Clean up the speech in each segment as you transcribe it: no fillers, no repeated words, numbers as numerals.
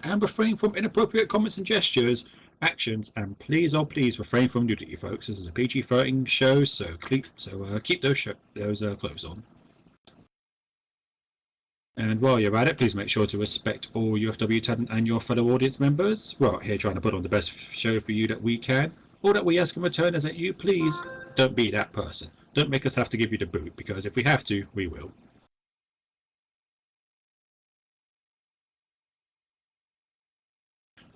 and refrain from inappropriate comments and gestures, actions, and please, oh please, refrain from nudity, folks. This is a PG-13 show, so keep those clothes on. And while you're at it, please make sure to respect all UFW talent and your fellow audience members. We're out here trying to put on the best show for you that we can. All that we ask in return is that you please don't be that person. Don't make us have to give you the boot, because if we have to, we will.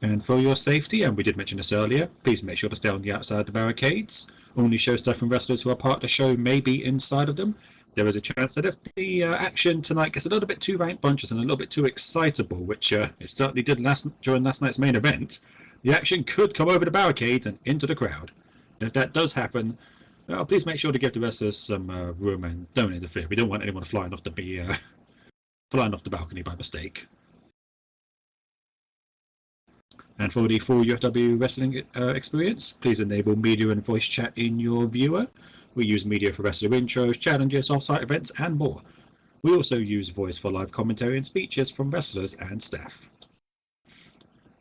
And for your safety, and we did mention this earlier, please make sure to stay on the outside of the barricades. Only show staff and wrestlers who are part of the show may be inside of them. There is a chance that if the action tonight gets a little bit too rank bunches and a little bit too excitable, which it certainly did during last night's main event, the action could come over the barricades and into the crowd. And if that does happen, please make sure to give the wrestlers some room and don't interfere. We don't want anyone flying off the balcony by mistake. And for the full UFW wrestling experience, please enable media and voice chat in your viewer. We use media for wrestler intros, challenges, off-site events, and more. We also use voice for live commentary and speeches from wrestlers and staff.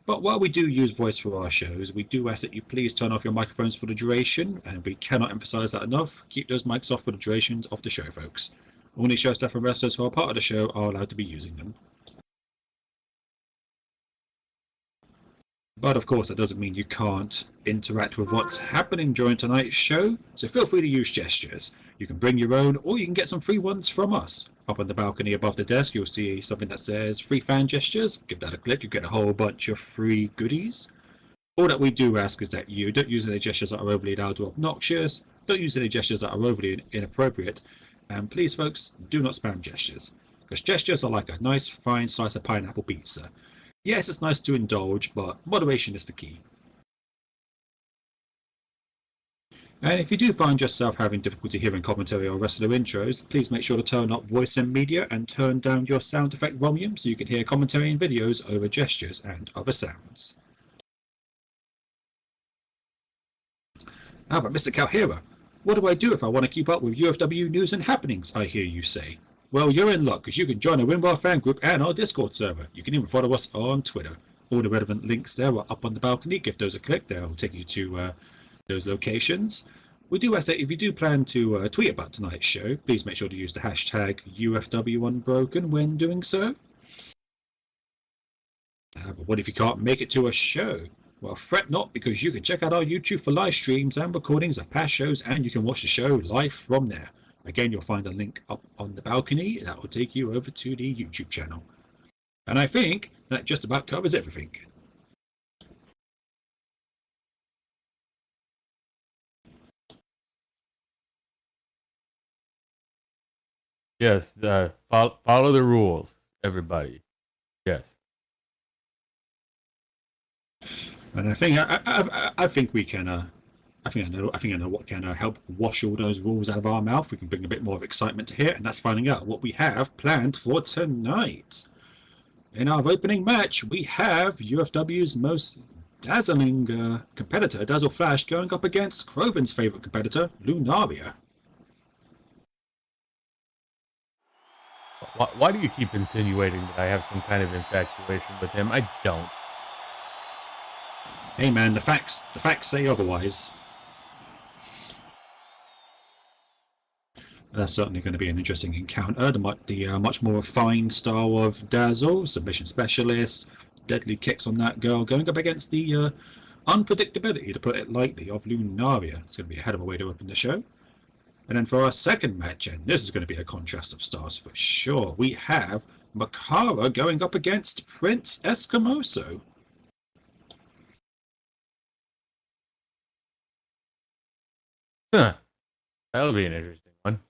But while we do use voice for our shows, we do ask that you please turn off your microphones for the duration, and we cannot emphasize that enough. Keep those mics off for the duration of the show, folks. Only show staff and wrestlers who are part of the show are allowed to be using them. But of course, that doesn't mean you can't interact with what's happening during tonight's show, so feel free to use gestures. You can bring your own, or you can get some free ones from us. Up on the balcony above the desk, you'll see something that says free fan gestures. Give that a click, you get a whole bunch of free goodies. All that we do ask is that you don't use any gestures that are overly loud or obnoxious, don't use any gestures that are overly inappropriate, and please folks, do not spam gestures, because gestures are like a nice fine slice of pineapple pizza. Yes, it's nice to indulge, but moderation is the key. And if you do find yourself having difficulty hearing commentary or wrestler intros, please make sure to turn up voice and media and turn down your sound effect volume so you can hear commentary and videos over gestures and other sounds. But Mr. Calhera, what do I do if I want to keep up with UFW news and happenings, I hear you say? Well, you're in luck, because you can join a WinWar fan group and our Discord server. You can even follow us on Twitter. All the relevant links there are up on the balcony. Give those a click. They'll take you to those locations. We do ask that if you do plan to tweet about tonight's show, please make sure to use the hashtag UFW Unbroken when doing so. But what if you can't make it to a show? Well, fret not, because you can check out our YouTube for live streams and recordings of past shows, and you can watch the show live from there. Again, you'll find a link up on the balcony that will take you over to the YouTube channel. And I think that just about covers everything. Yes, follow the rules, everybody. Yes. And I think we can. I think I know what can help wash all those rules out of our mouth. We can bring a bit more of excitement to here, and that's finding out what we have planned for tonight. In our opening match, we have UFW's most dazzling competitor, Dazzle Flash, going up against Croven's favorite competitor, Lunaria. Why do you keep insinuating that I have some kind of infatuation with him? I don't. Hey man, the facts say otherwise. That's certainly going to be an interesting encounter. The much more refined style of Dazzle, submission specialist, deadly kicks on that girl, going up against the unpredictability, to put it lightly, of Lunaria. It's going to be a hell of a way to open the show. And then for our second match, and this is going to be a contrast of stars for sure, we have Makara going up against Prince Escamoso. Huh. That'll be an interesting one.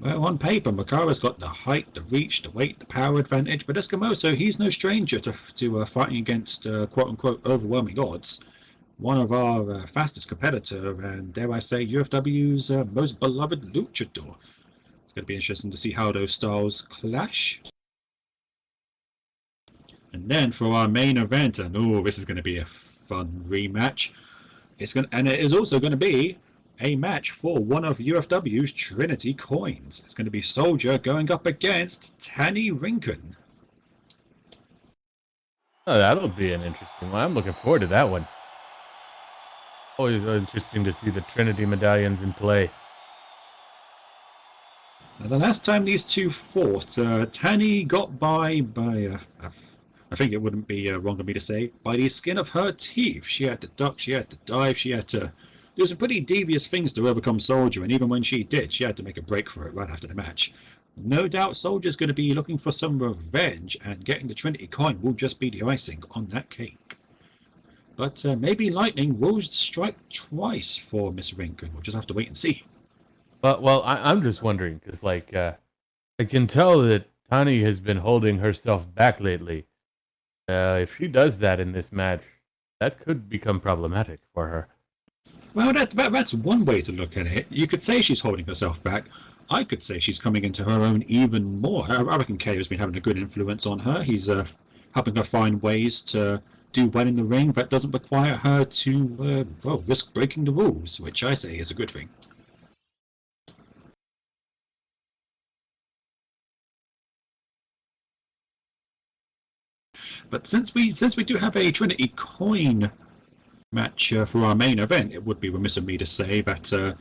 Well, on paper, Makara's got the height, the reach, the weight, the power advantage, but Escamoso, he's no stranger to fighting against quote-unquote overwhelming odds. One of our fastest competitor, and dare I say, UFW's most beloved luchador. It's going to be interesting to see how those styles clash. And then for our main event, and this is going to be a fun rematch. And it is also going to be a match for one of UFW's Trinity coins. It's going to be Soldier going up against Tanny Rincon. Oh, that'll be an interesting one. I'm looking forward to that one. Always interesting to see the Trinity medallions in play. Now, the last time these two fought, Tanny got by I think it wouldn't be wrong of me to say, by the skin of her teeth. She had to duck, she had to dive, she had to do some pretty devious things to overcome Soldier, and even when she did, she had to make a break for it right after the match. No doubt Soldier's going to be looking for some revenge, and getting the Trinity coin will just be the icing on that cake. But maybe lightning will strike twice for Miss Rink, and we'll just have to wait and see. Well, I'm just wondering because, like, I can tell that Tani has been holding herself back lately. If she does that in this match, that could become problematic for her. Well, that's one way to look at it. You could say she's holding herself back. I could say she's coming into her own even more. I reckon KO's been having a good influence on her. He's helping her find ways to do well in the ring that doesn't require her to, risk breaking the rules, which I say is a good thing. But since we do have a Trinity coin match for our main event, it would be remiss of me to say that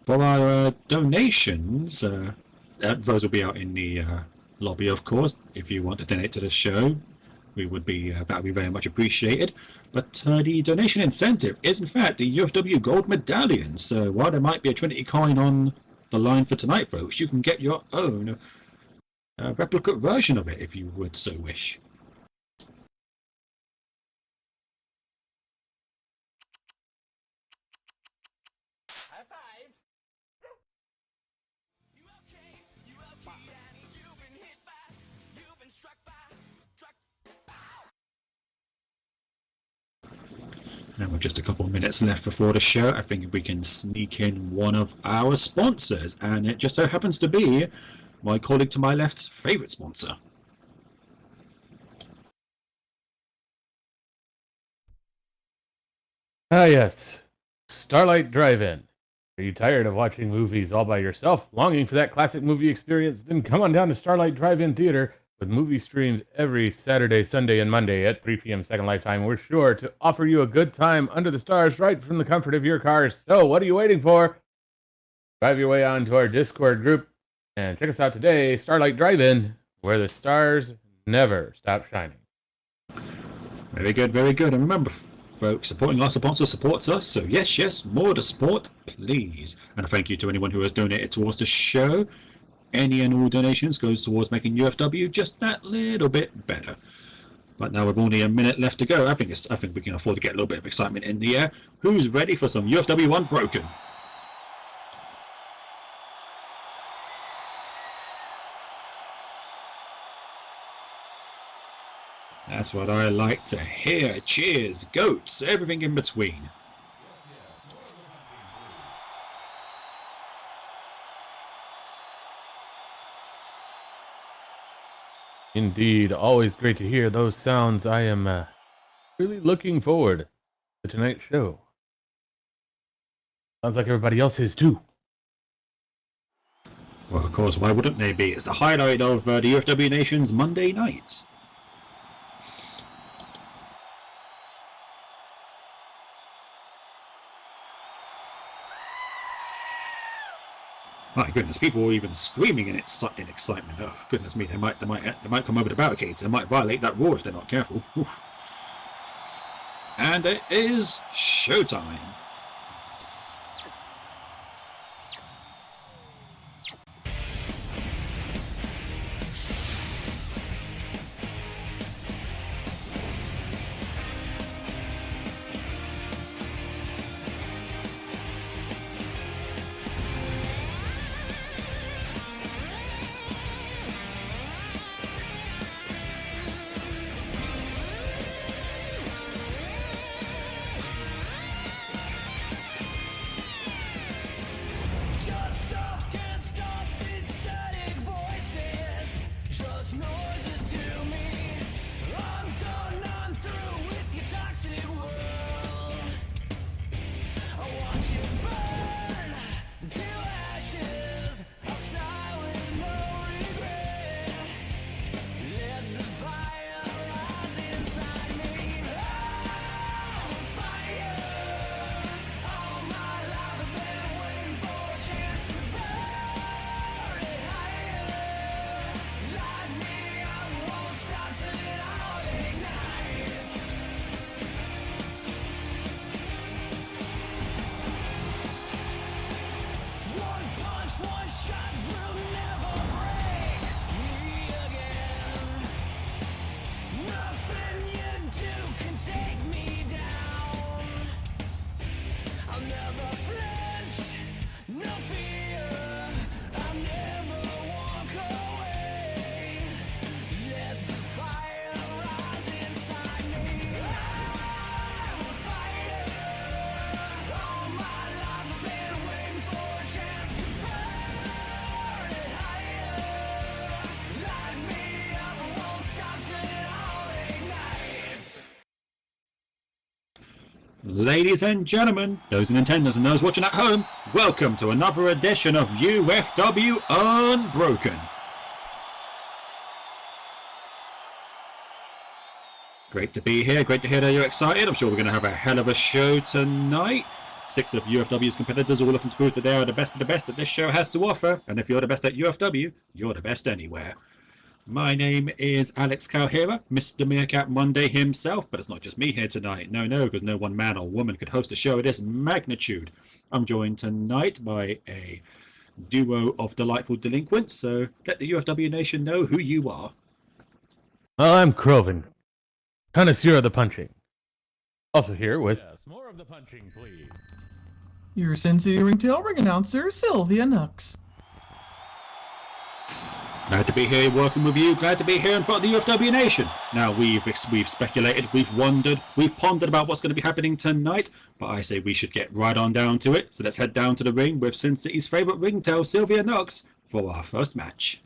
for our donations, those will be out in the lobby, of course. If you want to donate to the show, that would be very much appreciated. But the donation incentive is in fact the UFW gold medallion. So while there might be a Trinity coin on the line for tonight, folks, you can get your own replica version of it if you would so wish. And with just a couple of minutes left before the show, I think we can sneak in one of our sponsors, and it just so happens to be my colleague to my left's favourite sponsor. Ah, yes. Starlight Drive-In. Are you tired of watching movies all by yourself, longing for that classic movie experience? Then come on down to Starlight Drive-In Theater with movie streams every Saturday, Sunday, and Monday at 3 p.m. Second Lifetime. We're sure to offer you a good time under the stars right from the comfort of your cars. So what are you waiting for? Drive your way on to our Discord group and check us out today, Starlight Drive-In, where the stars never stop shining. Very good, very good. And remember, folks, supporting our sponsor supports us. So yes, more to support, please. And a thank you to anyone who has donated towards the show. Any and all donations goes towards making UFW just that little bit better. But now with only a minute left to go, I think we can afford to get a little bit of excitement in the air. Who's ready for some UFW Unbroken? That's what I like to hear. Cheers, goats, everything in between. Indeed, always great to hear those sounds. I am really looking forward to tonight's show. Sounds like everybody else is too. Well, of course, why wouldn't they be? It's the highlight of the UFW Nation's Monday nights. My goodness, people were even screaming in excitement. Oh goodness me, they might come over the barricades. They might violate that rule if they're not careful. Oof. And it is showtime. Ladies and gentlemen, those in attendance and those watching at home, welcome to another edition of UFW Unbroken. Great to be here, great to hear that you're excited. I'm sure we're going to have a hell of a show tonight. 6 of UFW's competitors all looking to prove that they are the best of the best that this show has to offer. And if you're the best at UFW, you're the best anywhere. My name is Alex Calhera, Mr. Meerkat Monday himself, but it's not just me here tonight. No, because no one man or woman could host a show of this magnitude. I'm joined tonight by a duo of delightful delinquents, so let the UFW Nation know who you are. Well, I'm Croven, connoisseur of the punching. Also here with... Yes, more of the punching, please. Your Sin City Ringtail ring announcer, Sylvia Nux. Glad to be here working with you, glad to be here in front of the UFW Nation. Now, we've speculated, we've wondered, we've pondered about what's going to be happening tonight, but I say we should get right on down to it. So let's head down to the ring with Sin City's favourite ringtail, Sylvia Nux, for our first match.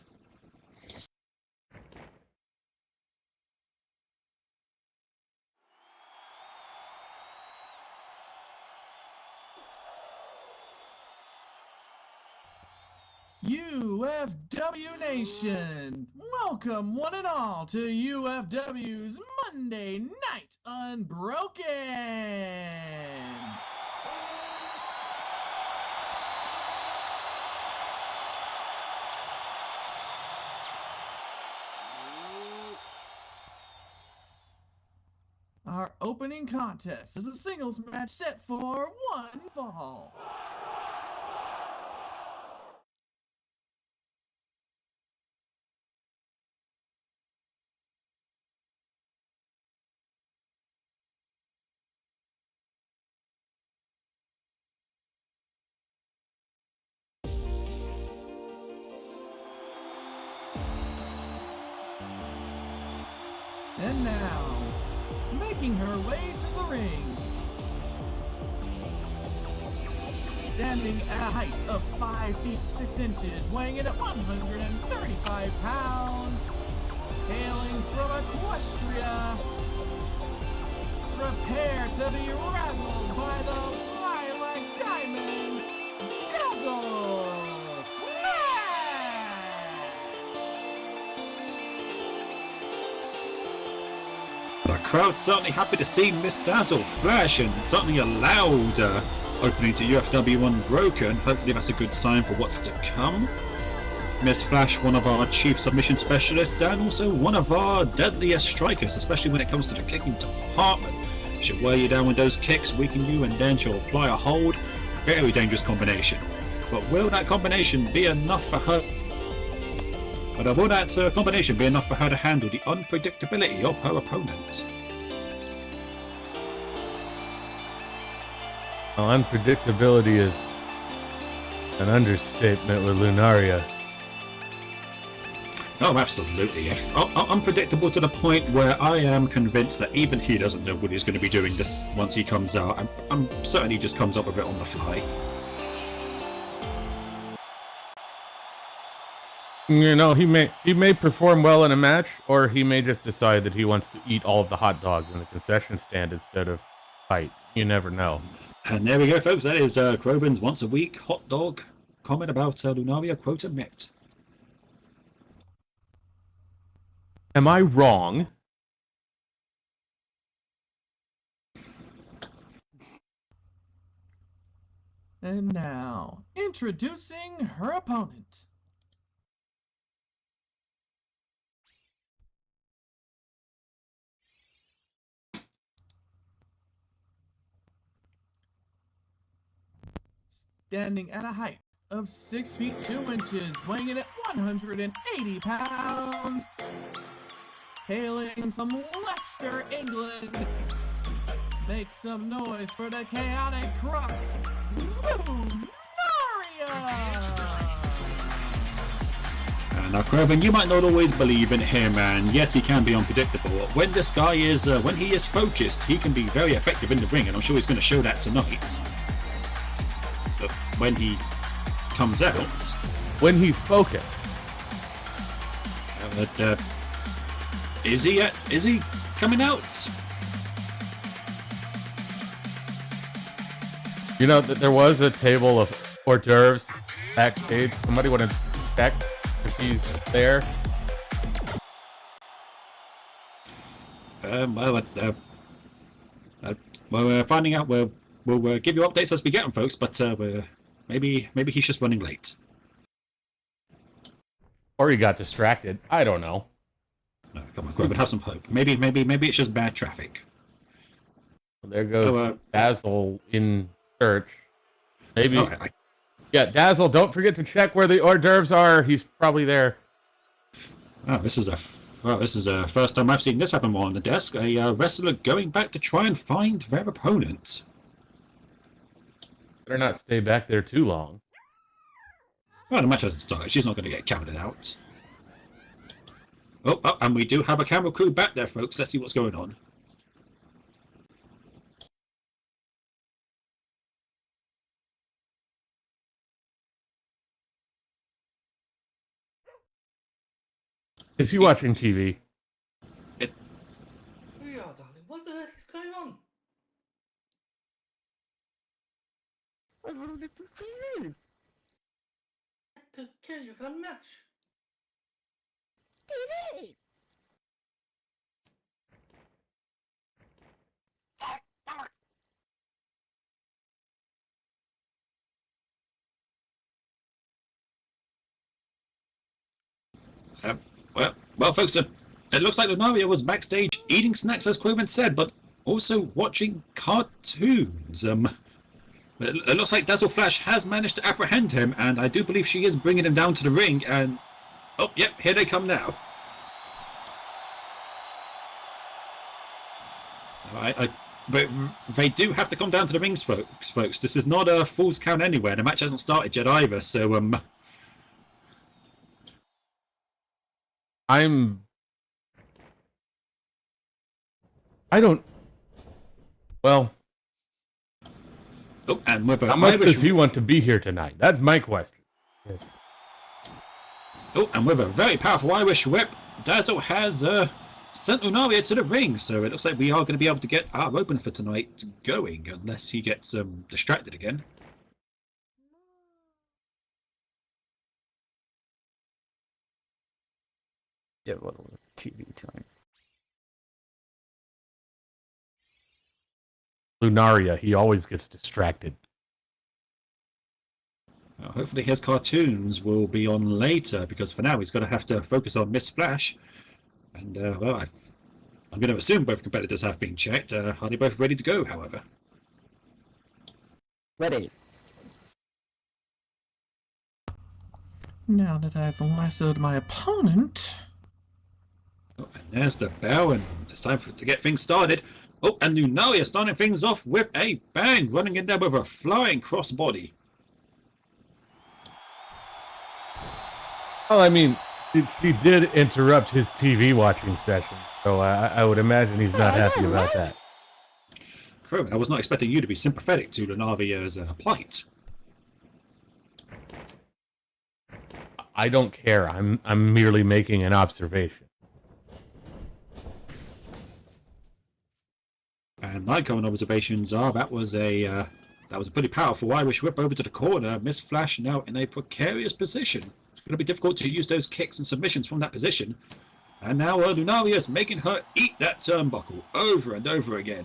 UFW Nation, welcome one and all to UFW's Monday Night Unbroken. Our opening contest is a singles match set for one fall. And now, making her way to the ring, standing at a height of 5 feet 6 inches, weighing in at 135 pounds, hailing from Equestria, prepare to be rattled by the lilac diamond, Dazzle Flash! The crowd's certainly happy to see Miss Dazzle Flash, and certainly a loud opening to UFW Unbroken. Hopefully that's a good sign for what's to come. Miss Flash, one of our chief submission specialists, and also one of our deadliest strikers, especially when it comes to the kicking department. She'll wear you down with those kicks, weaken you, and then she'll apply a hold. Very dangerous combination. But will that combination be enough for her? Will that combination be enough for her to handle the unpredictability of her opponent? Well, unpredictability is an understatement with Lunaria. Oh, absolutely. Unpredictable to the point where I am convinced that even he doesn't know what he's going to be doing this once he comes out. I'm certain he just comes up with it on the fly. You know, he may perform well in a match, or he may just decide that he wants to eat all of the hot dogs in the concession stand instead of fight. You never know. And there we go, folks. That is Croven's once a week hot dog comment about Lunaria quota met. Am I wrong? And now, introducing her opponent. Standing at a height of 6 feet 2 inches, weighing in at 180 pounds, hailing from Leicester, England, Make some noise for the chaotic crux, Lunaria! Now, Kroven, you might not always believe in him, and yes, he can be unpredictable. When this guy is, when he is focused, he can be very effective in the ring, and I'm sure he's going to show that tonight. But when he comes out, When he's focused. is he coming out? You know that there was a table of hors d'oeuvres backstage. Somebody want to check if he's there? We're finding out. We'll give you updates as we get them, folks. But maybe he's just running late. Or he got distracted. I don't know. No, come on, Grover, have some hope. Maybe it's just bad traffic. There goes Dazzle in search. Maybe. Oh, Yeah, Dazzle, don't forget to check where the hors d'oeuvres are. He's probably there. This is the first time I've seen this happen on the desk. A wrestler going back to try and find their opponent. Better not stay back there too long. Well, the match hasn't started. She's not going to get counted out. Oh, and we do have a camera crew back there, folks. Let's see what's going on. Is he watching TV? We are, darling. What the heck is going on? To kill you can match. Well, folks, it looks like Lunaria was backstage eating snacks, as Cloven said, but also watching cartoons. It looks like Dazzle Flash has managed to apprehend him, and I do believe she is bringing him down to the ring. And oh, yep, here they come now. But they do have to come down to the rings, folks. This is not a Fool's Count anywhere. The match hasn't started yet either, so Well, oh, and with how much does he want to be here tonight? That's my question. Oh, and with a very powerful Irish whip, Dazzle has sent Lunaria to the ring, so it looks like we are going to be able to get our opener for tonight going, unless he gets distracted again. Did a little TV time. Lunaria, he always gets distracted. Hopefully his cartoons will be on later, because for now he's going to have to focus on Miss Flash. And, well, I'm going to assume both competitors have been checked. Are they both ready to go, however? Ready. Now that I've lassoed my opponent... Oh, and there's the bell, and it's time to get things started. Oh, and Lunaria starting things off with a bang, running in there with a flying crossbody. Well, I mean, she did interrupt his TV watching session, so I would imagine he's not happy about that. Crowan, I was not expecting you to be sympathetic to Lunaria's plight. I don't care. I'm merely making an observation. And my current observations are that was a pretty powerful Irish whip over to the corner. Miss Flash now in a precarious position. It's going to be difficult to use those kicks and submissions from that position. And now Lunaria is making her eat that turnbuckle over and over again.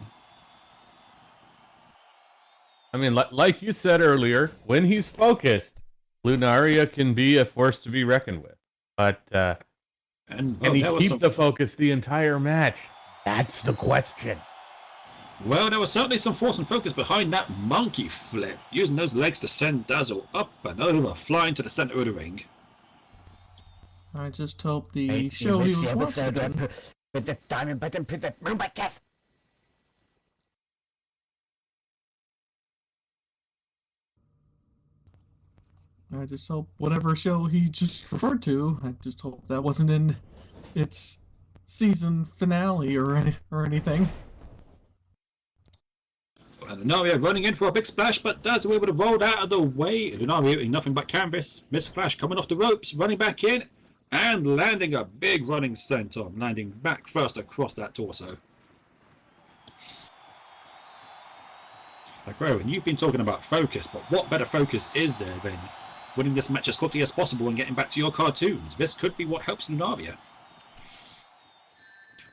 I mean, like you said earlier, when he's focused, Lunaria can be a force to be reckoned with. But can he keep the focus the entire match? That's the question. Well, there was certainly some force and focus behind that monkey flip, using those legs to send Dazzle up and over, flying to the center of the ring. I just hope the show he was watching... With the diamond button, put the robot cast. I just hope whatever show he just referred to, I just hope that wasn't in its season finale or anything. And Lunaria running in for a big splash, but Dazzle able to roll out of the way. Lunaria eating nothing but canvas. Miss Flash coming off the ropes, running back in, and landing a big running senton, landing back first across that torso. Like, Rowan, you've been talking about focus, but what better focus is there than winning this match as quickly as possible and getting back to your cartoons? This could be what helps Lunaria.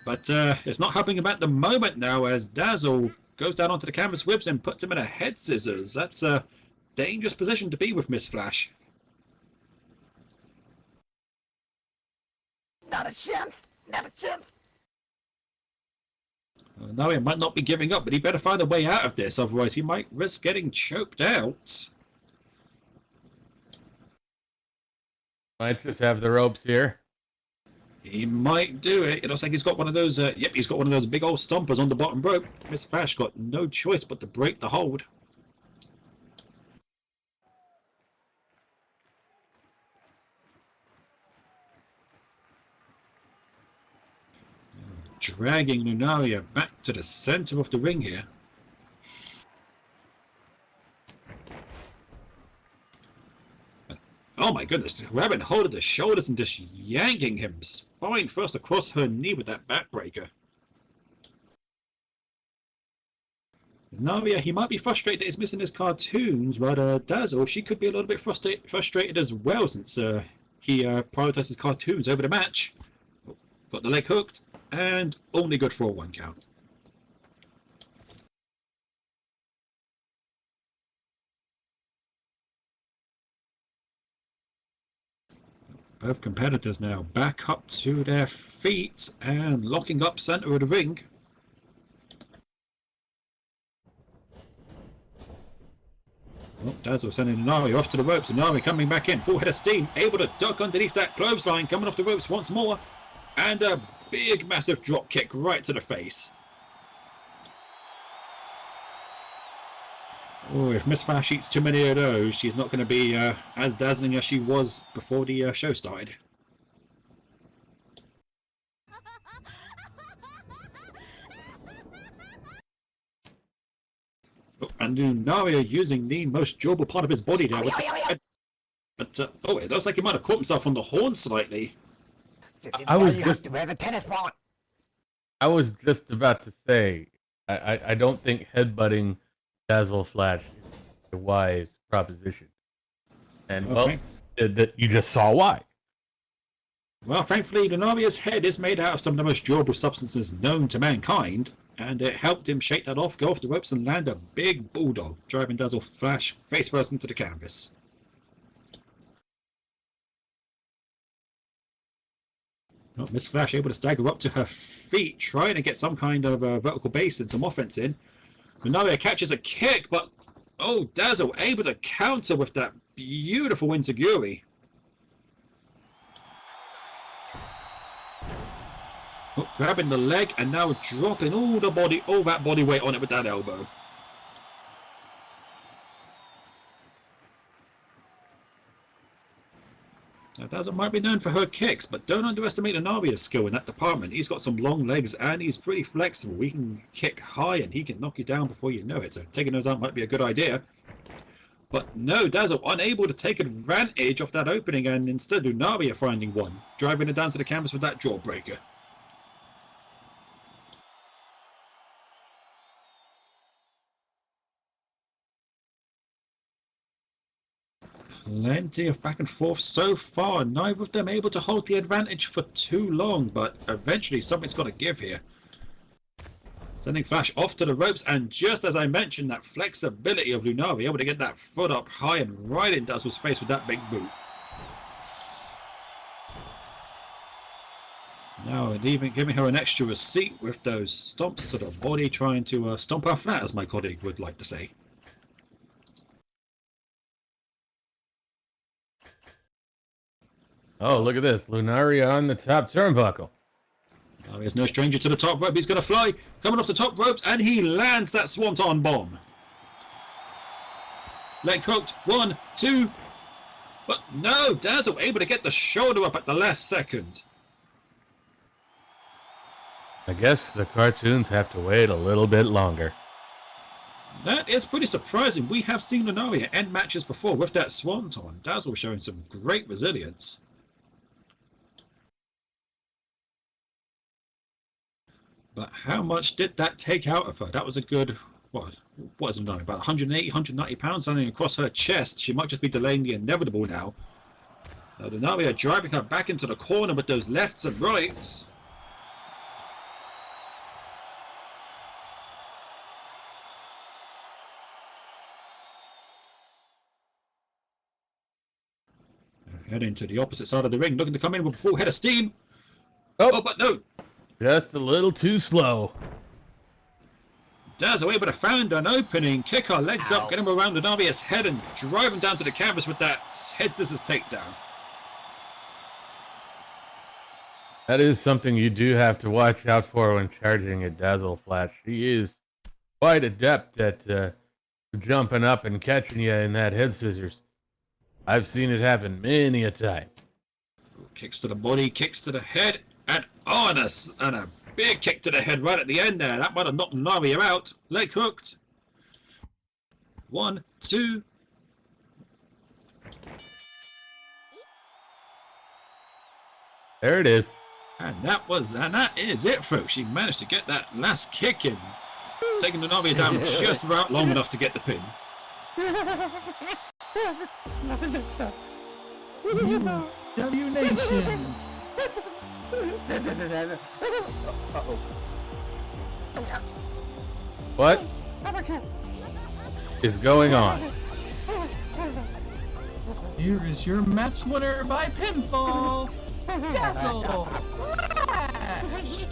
But it's not helping him at the moment now, as Dazzle goes down onto the canvas whips and puts him in a head scissors. That's a dangerous position to be with Miss Flash. Not a chance! Not a chance! Now he might not be giving up, but he better find a way out of this, otherwise he might risk getting choked out. Might just have the ropes here. He might do it. It looks like he's got one of those, yep, he's got one of those big old stompers on the bottom rope. Miss Flash got no choice but to break the hold. Dragging Lunaria back to the center of the ring here. Oh my goodness, grabbing hold of the shoulders and just yanking him spine first across her knee with that backbreaker. Lunaria, he might be frustrated that he's missing his cartoons, but Dazzle, she could be a little bit frustrated as well, since he prioritizes cartoons over the match. Oh, got the leg hooked, and only good for a 1 count. Both competitors now back up to their feet and locking up center of the ring. Oh, Dazzle sending Lunaria off to the ropes. Lunaria coming back in, full head of steam, able to duck underneath that clothesline, coming off the ropes once more, and a big massive drop kick right to the face. Oh, if Miss Flash eats too many of those, she's not going to be as dazzling as she was before the show started. Oh, and Lunaria using the most durable part of his body there. But oh, it looks like he might have caught himself on the horn slightly. I was you just have to wear the tennis ball. I was just about to say, I don't think headbutting Dazzle Flash is a wise proposition. And Okay. well, that you just saw why. Well, thankfully, Lunaria's head is made out of some of the most durable substances known to mankind, and it helped him shake that off, go off the ropes, and land a big bulldog, driving Dazzle Flash face first into the canvas. Oh, Miss Flash able to stagger up to her feet, trying to get some kind of vertical base and some offense in. Lunaria catches a kick, but oh, Dazzle able to counter with that beautiful Integuri. Oh, grabbing the leg and now dropping all that body weight on it with that elbow. Now, Dazzle might be known for her kicks, but don't underestimate Lunaria's skill in that department. He's got some long legs and he's pretty flexible. He can kick high and he can knock you down before you know it. So taking those out might be a good idea. But no, Dazzle unable to take advantage of that opening, and instead Lunaria finding one, driving it down to the canvas with that jawbreaker. Plenty of back and forth so far. Neither of them able to hold the advantage for too long, but eventually something's got to give here. Sending Flash off to the ropes, and just as I mentioned, that flexibility of Lunaria, able to get that foot up high and right in Dazzle's face with that big boot. Now, and even giving her an extra receipt with those stomps to the body, trying to stomp her flat, as my colleague would like to say. Oh, look at this. Lunaria on the top turnbuckle. Now, he's no stranger to the top rope. He's going to fly, coming off the top ropes, and he lands that Swanton bomb. Leg hooked. 1, 2. But no, Dazzle able to get the shoulder up at the last second. I guess the cartoons have to wait a little bit longer. That is pretty surprising. We have seen Lunaria end matches before with that swanton. Dazzle showing some great resilience. But how much did that take out of her? That was a good, what is it now? About 180, 190 pounds landing across her chest. She might just be delaying the inevitable now. Now Lunaria driving her back into the corner with those lefts and rights. Heading to the opposite side of the ring, looking to come in with a full head of steam. Oh, but no. Just a little too slow. Dazzle able to find an opening, kick her legs up, get him around Lunaria's head and drive him down to the canvas with that head scissors takedown. That is something you do have to watch out for when charging a Dazzle Flash. She is quite adept at jumping up and catching you in that head scissors. I've seen it happen many a time. Kicks to the body, kicks to the head, and a big kick to the head right at the end there. That might have knocked Lunaria out. Leg hooked. 1, 2. There it is. And that is it, folks. She managed to get that last kick in, taking Lunaria down just about long enough to get the pin. UFW Nation. What is going on? Here is your match winner by pinfall, Dazzle Flash.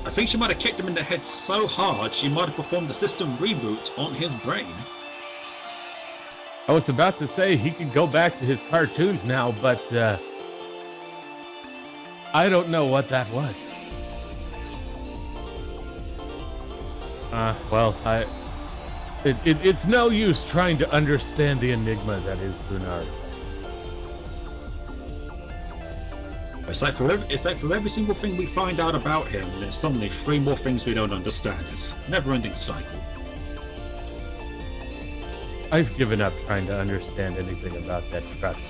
I think she might have kicked him in the head so hard she might have performed a system reboot on his brain. I was about to say he could go back to his cartoons now, but I don't know what that was. Well, it's no use trying to understand the enigma that is Lunaria. It's like for every single thing we find out about him, there's suddenly 3 more things we don't understand. It's a never-ending cycle. I've given up trying to understand anything about that trust.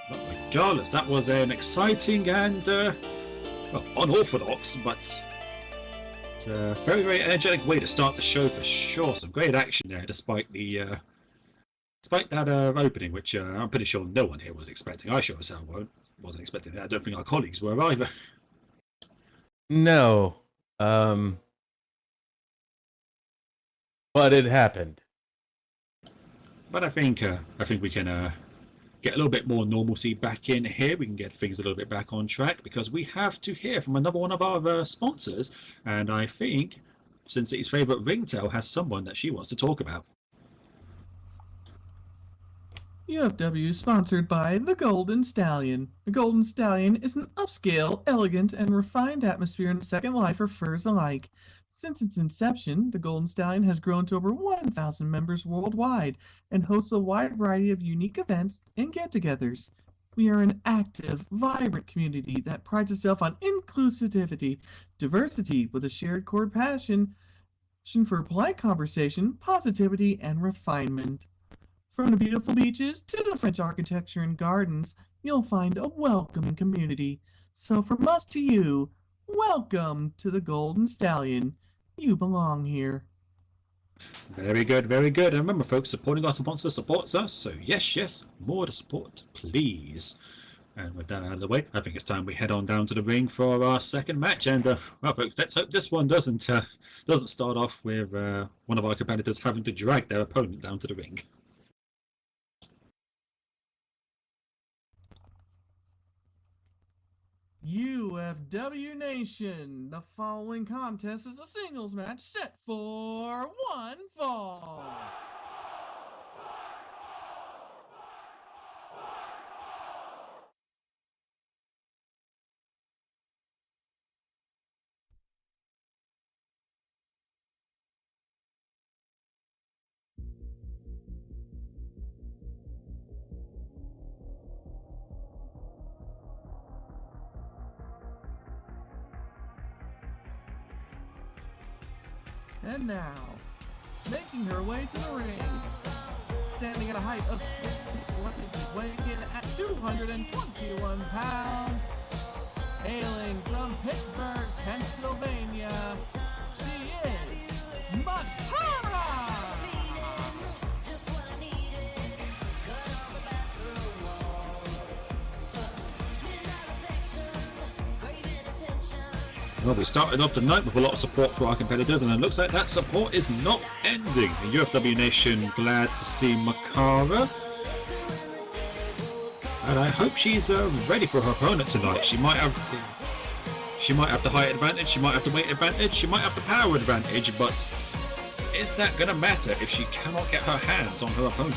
But regardless, that was an exciting and unorthodox, but very, very energetic way to start the show for sure. Some great action there, despite that opening, which I'm pretty sure no one here was expecting. I sure as hell wasn't expecting that. I don't think our colleagues were either. No, but it happened. But I think we can get a little bit more normalcy back in here. We can get things a little bit back on track because we have to hear from another one of our sponsors. And I think Cincinnati's favourite ringtail has someone that she wants to talk about. UFW is sponsored by the Golden Stallion. The Golden Stallion is an upscale, elegant, and refined atmosphere in Second Life for furs alike. Since its inception, the Golden Stallion has grown to over 1,000 members worldwide and hosts a wide variety of unique events and get-togethers. We are an active, vibrant community that prides itself on inclusivity, diversity with a shared core passion for polite conversation, positivity, and refinement. From the beautiful beaches to the French architecture and gardens, you'll find a welcoming community. So from us to you, welcome to the Golden Stallion. You belong here. Very good, very good. And remember, folks, supporting our sponsor supports us. So yes, more to support, please. And with that out of the way, I think it's time we head on down to the ring for our second match. And well, folks, let's hope this one doesn't start off with one of our competitors having to drag their opponent down to the ring. UFW Nation, the following contest is a singles match set for one fall. And now, making her way to the ring, standing at a height of 6'1", weighing in at 221 pounds, hailing from Pittsburgh, Pennsylvania, she is Makara! Well, we started off the night with a lot of support for our competitors, and it looks like that support is not ending. The UFW Nation glad to see Makara, and I hope she's ready for her opponent tonight. She might have the height advantage, she might have the weight advantage, she might have the power advantage, but is that going to matter if she cannot get her hands on her opponent?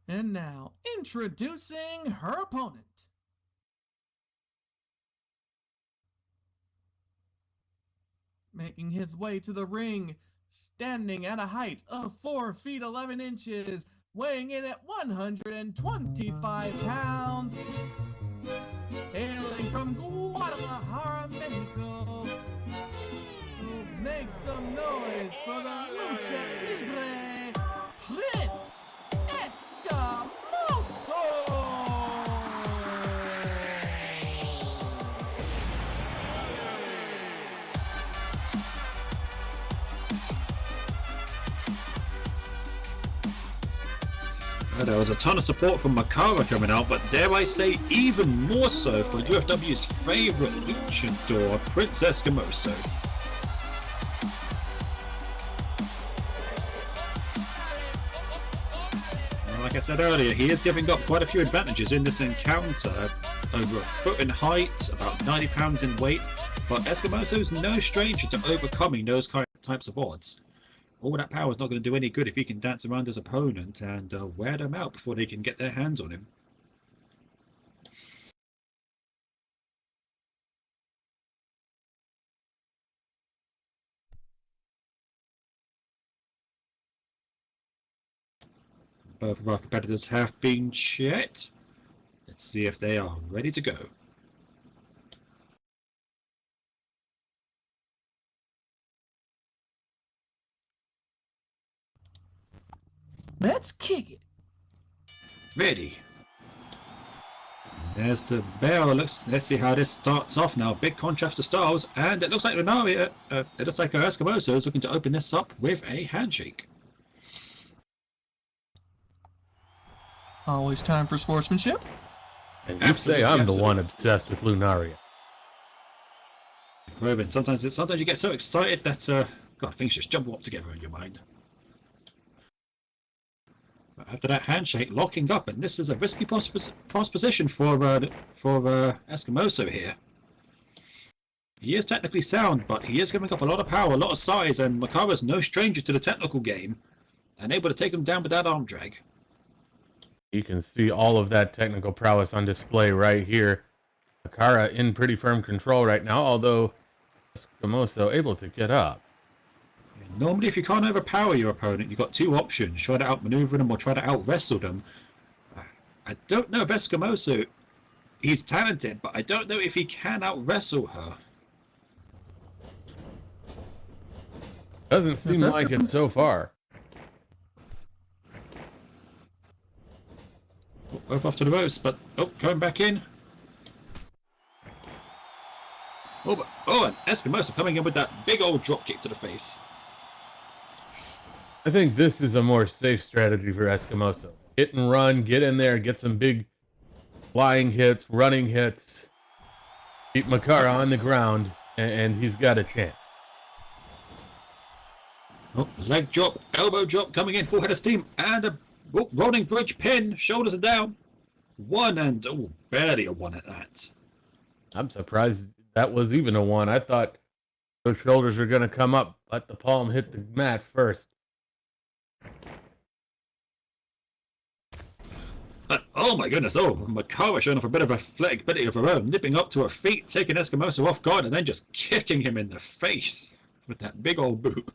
And now, introducing her opponent. Making his way to the ring, standing at a height of 4 feet 11 inches, weighing in at 125 pounds, hailing from Guadalajara, Mexico, make some noise for the Lucha Libre Prince Escamoso! There was a ton of support from Makara coming out, but dare I say even more so for UFW's favourite luchador, Prince Escamoso. Like I said earlier, he is giving up quite a few advantages in this encounter. Over a foot in height, about 90 pounds in weight, but Escamoso's no stranger to overcoming those types of odds. All that power is not going to do any good if he can dance around his opponent and wear them out before they can get their hands on him. Both of our competitors have been checked. Let's see if they are ready to go. Let's kick it. Ready. There's the bell. Let's see how this starts off now. Big contrast to Styles, and it looks like Lunaria, it looks like Escamoso is looking to open this up with a handshake. Always time for sportsmanship. And you say I'm the one obsessed with Lunaria. Robin, sometimes you get so excited that God, things just jumble up together in your mind. But after that handshake, locking up, and this is a risky proposition for Escamoso here. He is technically sound, but he is giving up a lot of power, a lot of size, and Makara's no stranger to the technical game, and able to take him down with that arm drag. You can see all of that technical prowess on display right here. Makara in pretty firm control right now, although Escamoso able to get up. Normally, if you can't overpower your opponent, you've got two options. Try to outmaneuver them or try to out-wrestle them. I don't know if Escamoso, he's talented, but I don't know if he can out-wrestle her. Doesn't seem like it so far. Both off to the ropes, but going back in. And Escamoso coming in with that big old drop kick to the face. I think this is a more safe strategy for Escamoso. Hit and run, get in there, get some big flying hits, running hits. Keep Makara on the ground, and he's got a chance. Oh, leg drop, elbow drop coming in, full head of steam, and a rolling bridge pin. Shoulders are down. One and barely a one at that. I'm surprised that was even a one. I thought those shoulders were going to come up, let the palm hit the mat first. Oh my goodness, Makara showing off a bit of flexibility of her own, nipping up to her feet, taking Eskimoso off guard, and then just kicking him in the face with that big old boot.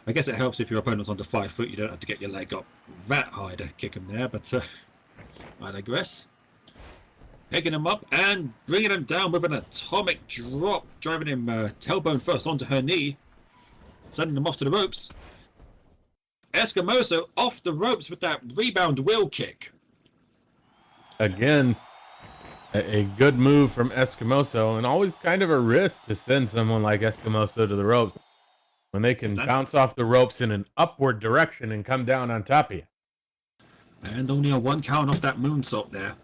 I guess it helps if your opponent's under 5 foot, you don't have to get your leg up that high to kick him there, but I digress. Picking him up and bringing him down with an atomic drop, driving him tailbone first onto her knee, sending him off to the ropes. Eskimoso off the ropes with that rebound wheel kick. Again, a good move from Eskimoso, and always kind of a risk to send someone like Eskimoso to the ropes when they can bounce off the ropes in an upward direction and come down on top of you. And only a 1 count off that moonsault there.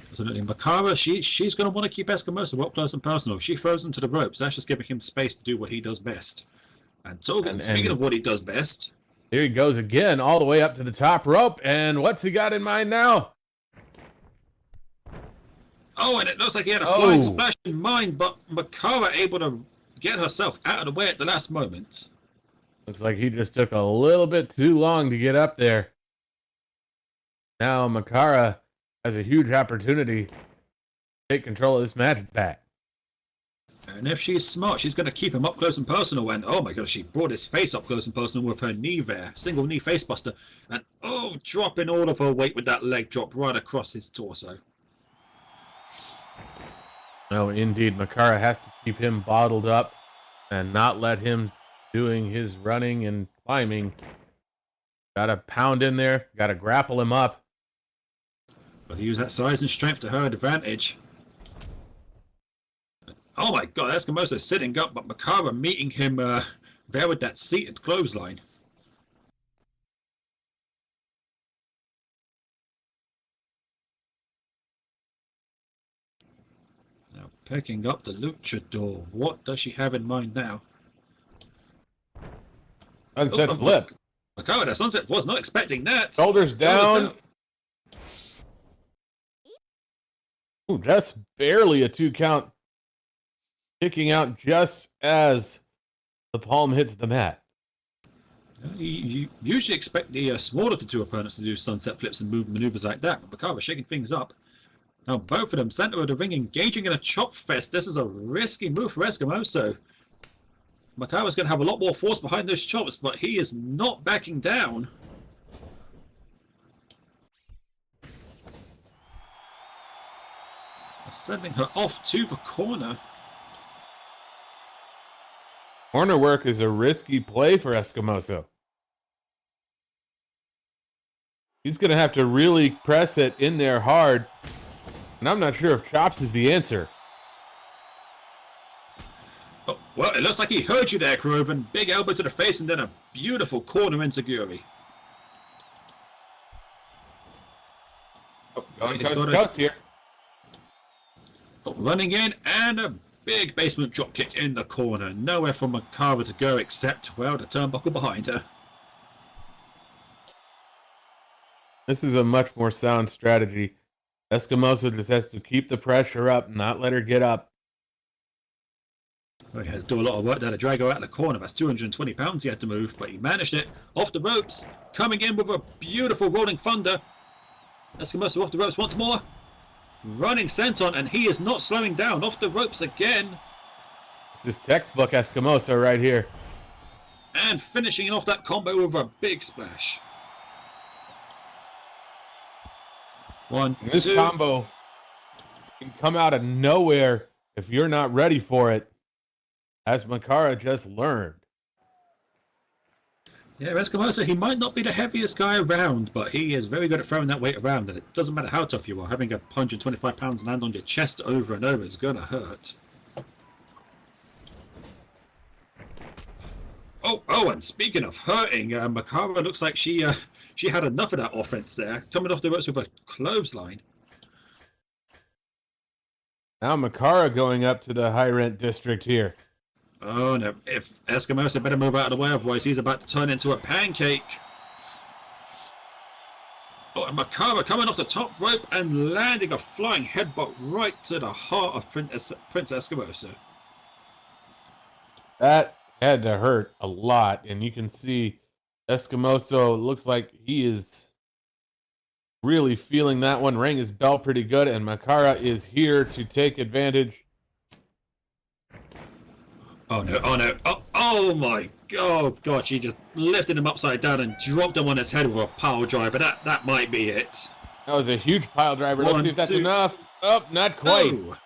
Absolutely. Makara, she's going to want to keep Eskimoso up close and personal. She throws him to the ropes. That's just giving him space to do what he does best. And Togan, speaking of what he does best. Here he goes again, all the way up to the top rope. And what's he got in mind now? Oh, and it looks like he had a flying splash in mind, but Makara able to get herself out of the way at the last moment. Looks like he just took a little bit too long to get up there. Now Makara has a huge opportunity to take control of this match back. And if she's smart, she's going to keep him up close and personal. And oh my gosh, she brought his face up close and personal with her knee there. Single knee face buster. And dropping all of her weight with that leg drop right across his torso. No, indeed, Makara has to keep him bottled up and not let him doing his running and climbing. Got to pound in there. Got to grapple him up. Got to use that size and strength to her advantage. Oh my god, Eskimoso sitting up, but Makara meeting him there with that seated clothesline. Now picking up the luchador. What does she have in mind now? Sunset flip. Makara, the sunset was not expecting that. Shoulders down. Ooh, that's barely a 2 count. Kicking out just as the palm hits the mat. You usually expect the smaller of the two opponents to do sunset flips and move maneuvers like that, but Makara shaking things up. Now both of them center of the ring engaging in a chop fest. This is a risky move for Eskimoso. Makara's going to have a lot more force behind those chops, but he is not backing down. Sending her off to the corner. Corner work is a risky play for Eskimoso. He's going to have to really press it in there hard. And I'm not sure if chops is the answer. Oh, well, it looks like he heard you there, Croven. Big elbow to the face and then a beautiful corner enziguri. Oh, going coast to coast here. Oh, running in and a big basement dropkick in the corner. Nowhere for Makara to go except, well, the turnbuckle behind her. This is a much more sound strategy. Eskimoso just has to keep the pressure up, not let her get up. Well, he had to do a lot of work there to drag her out of the corner. That's 220 pounds he had to move, but he managed it. Off the ropes, coming in with a beautiful rolling thunder. Eskimoso off the ropes once more. Running senton, and he is not slowing down. Off the ropes again. This is textbook Eskimoso right here. And finishing off that combo with a big splash. One, this two. combo can come out of nowhere if you're not ready for it, as Makara just learned. Yeah, Eskimoso, he might not be the heaviest guy around, but he is very good at throwing that weight around, and it doesn't matter how tough you are. Having 125 pounds land on your chest over and over is going to hurt. Oh, and speaking of hurting, Makara looks like she had enough of that offense there, coming off the ropes with a clothesline. Now Makara going up to the high rent district here. Oh no, if Eskimosa better move out of the way, otherwise he's about to turn into a pancake. Oh, and Makara coming off the top rope and landing a flying headbutt right to the heart of Prince Eskimosa. That had to hurt a lot, and you can see Eskimoso looks like he is really feeling that one. Rang his bell pretty good, and Makara is here to take advantage. Oh no, oh no, oh my god, she just lifted him upside down and dropped him on his head with a power driver. That might be it. That was a huge pile driver. Let's One, see if that's two. enough. Oh, not quite. Oh.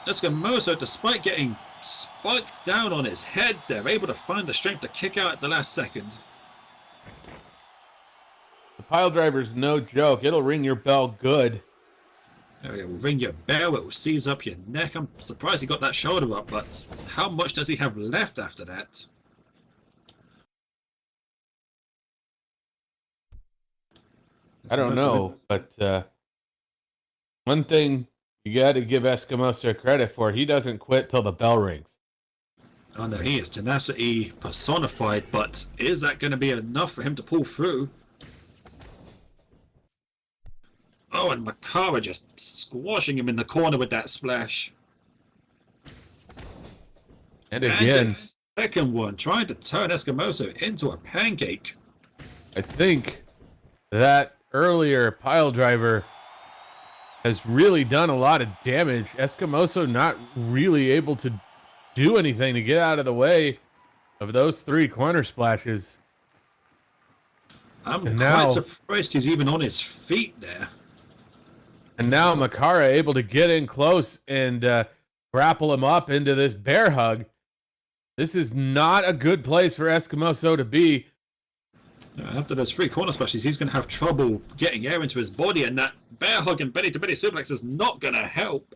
Eskimosa, despite getting spiked down on his head, they're able to find the strength to kick out at the last second. The pile driver's no joke. It'll ring your bell good. It will ring your bell, it will seize up your neck. I'm surprised he got that shoulder up, but how much does he have left after that? I don't know, but one thing you got to give Eskimosa credit for, he doesn't quit till the bell rings. Oh no, he is tenacity personified, but is that going to be enough for him to pull through? Oh, and Makara just squashing him in the corner with that splash. And again, And the second one, trying to turn Eskimosa into a pancake. I think that earlier pile driver has really done a lot of damage. Eskimoso not really able to do anything to get out of the way of those three corner splashes. I'm And quite now- surprised he's even on his feet there. And now Makara able to get in close and grapple him up into this bear hug. This is not a good place for Eskimoso to be. After those three corner splashes, he's going to have trouble getting air into his body, and that bear hug and belly-to-belly suplex is not going to help.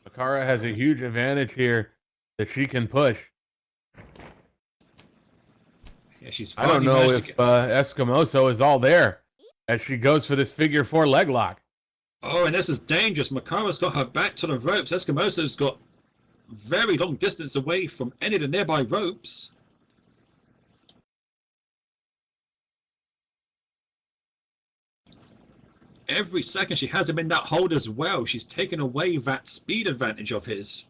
Makara has a huge advantage here that she can push. Yeah, she's I don't finally know managed if to get... Eskimoso is all there as she goes for this figure four leg lock. Oh, and this is dangerous. Makara's got her back to the ropes. Eskimosa's got very long distance away from any of the nearby ropes. Every second she has him in that hold as well, she's taken away that speed advantage of his.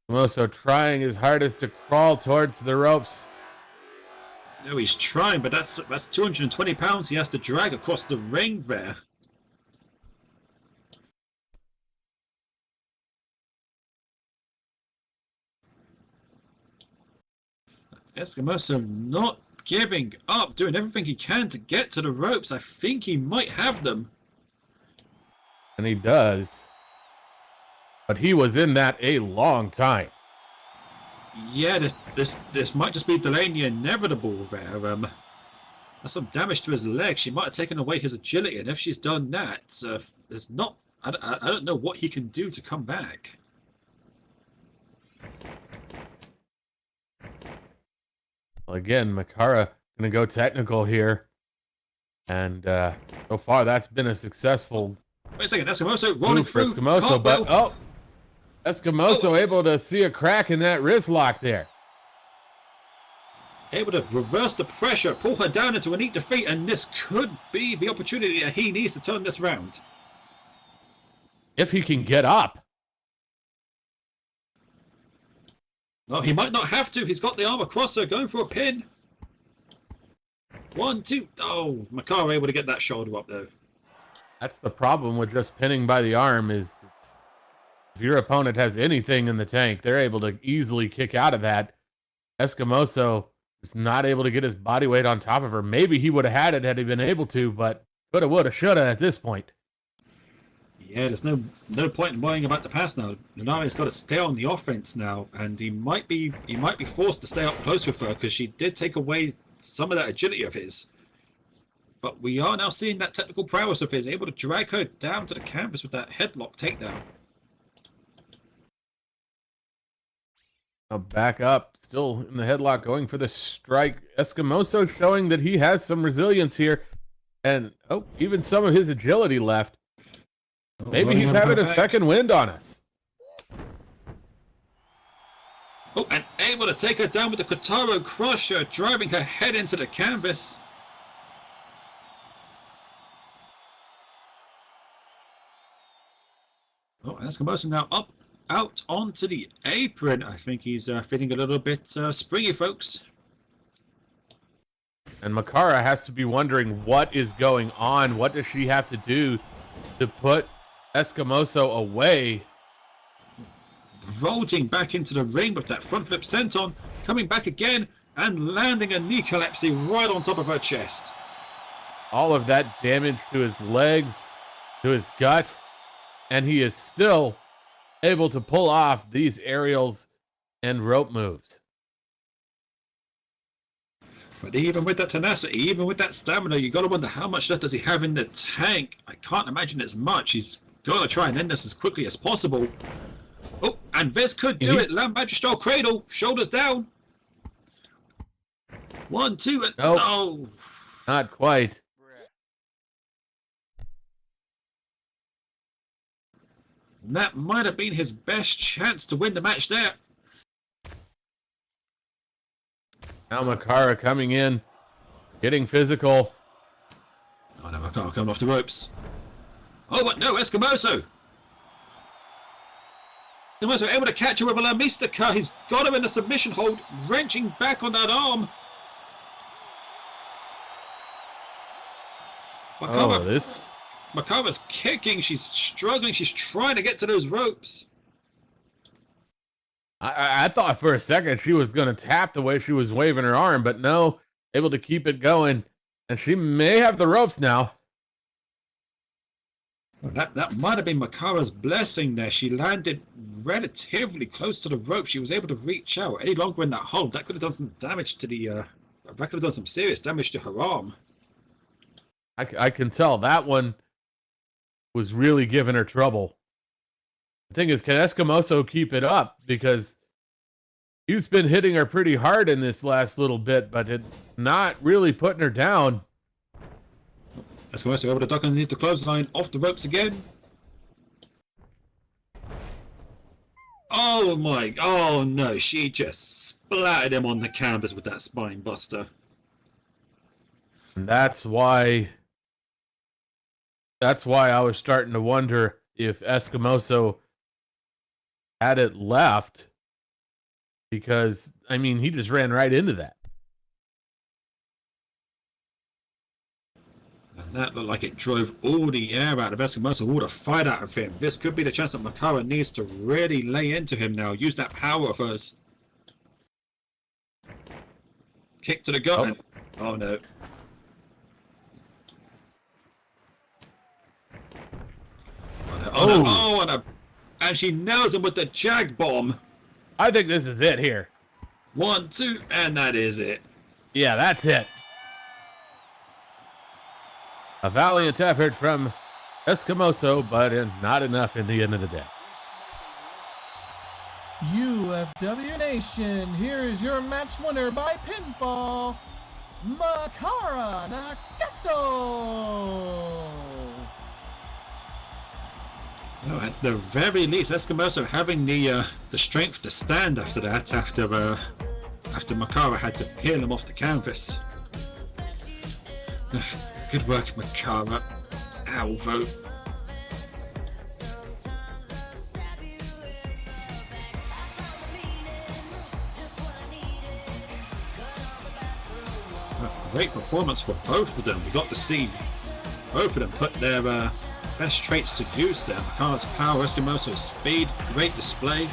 Eskimoso trying his hardest to crawl towards the ropes. No, he's trying, but that's 220 pounds he has to drag across the ring there. Eskimoso not giving up, doing everything he can to get to the ropes. I think he might have them. And he does. But he was in that a long time. Yeah, this might just be delaying the inevitable there. That's some damage to his leg. She might have taken away his agility, and if she's done that, there's not. I don't know what he can do to come back. Well, again, Makara gonna go technical here, and so far that's been a successful Wait a second, Eskimoso rolling move for through. Eskimoso. But Cartwheel. Eskimoso able to see a crack in that wrist lock there. Able to reverse the pressure, pull her down into a neat defeat, and this could be the opportunity that he needs to turn this round. If he can get up. No, he might not have to. He's got the arm across her, going for a pin. 1, 2. Oh, Makara able to get that shoulder up though. That's the problem with just pinning by the arm is if your opponent has anything in the tank, they're able to easily kick out of that. Eskimoso is not able to get his body weight on top of her. Maybe he would have had it had he been able to, but coulda, woulda, shoulda at this point. Yeah, there's no point in worrying about the pass now. Lunari's got to stay on the offense now, and he might be forced to stay up close with her because she did take away some of that agility of his. But we are now seeing that technical prowess of his, able to drag her down to the canvas with that headlock takedown. Now back up, still in the headlock, going for the strike. Eskimoso showing that he has some resilience here. And, oh, even some of his agility left. Maybe Oh, he's having a second wind on us. Oh, and able to take her down with the Kotaro Crusher, driving her head into the canvas. Oh, and Eskimosa now out onto the apron. I think he's feeling a little bit springy, folks. And Makara has to be wondering what is going on. What does she have to do to put Eskimoso away? Vaulting back into the ring with that front flip senton, coming back again and landing a knee collapse right on top of her chest. All of that damage to his legs, to his gut, and he is still able to pull off these aerials and rope moves. But even with that tenacity, even with that stamina, you got to wonder how much left does he have in the tank. I can't imagine it's much. He's got to try and end this as quickly as possible. Oh, and Viz could do it. Lamb style cradle, shoulders down. 1, 2, and Nope. oh, Not quite. that might have been his best chance to win the match there. Now Makara coming in, getting physical. Oh no, Makara coming off the ropes. Oh, but no, Eskimoso. Eskimoso able to catch her with a La Mystica. He's got her in a submission hold, wrenching back on that arm. Makara's kicking. She's struggling. She's trying to get to those ropes. I thought for a second she was going to tap the way she was waving her arm, but no, able to keep it going. And she may have the ropes now. That might have been Makara's blessing there. She landed relatively close to the rope. She was able to reach out. Any longer in that hold, that could have done some damage to the... that could have done some serious damage to her arm. I can tell that one was really giving her trouble. The thing is, can Eskimoso keep it up? Because he's been hitting her pretty hard in this last little bit, but it not really putting her down. Eskimoso able to duck underneath the clothesline, off the ropes again. Oh my, oh no, she just splattered him on the canvas with that spine buster. And that's why I was starting to wonder if Eskimoso had it left, because, I mean, he just ran right into that. And that looked like it drove all the air out of Eskimoso, all the fight out of him. This could be the chance that Makara needs to really lay into him now, use that power of hers. Kick to the gut. Oh. And, oh no. And she nails him with the jag bomb. I think this is it here. 1, 2, and that is it. Yeah, that's it. A valiant effort from Eskimoso, but not enough in the end of the day. UFW Nation, here is your match winner by pinfall, Makara Nagato. No, at the very least, Eskimoso having the strength to stand after that, after Makara had to peel him off the canvas. Good work, Makara. Alvo. Great performance for both of them. We got to see both of them put their best traits to use there. Makara's power, Eskimoso's speed, great display.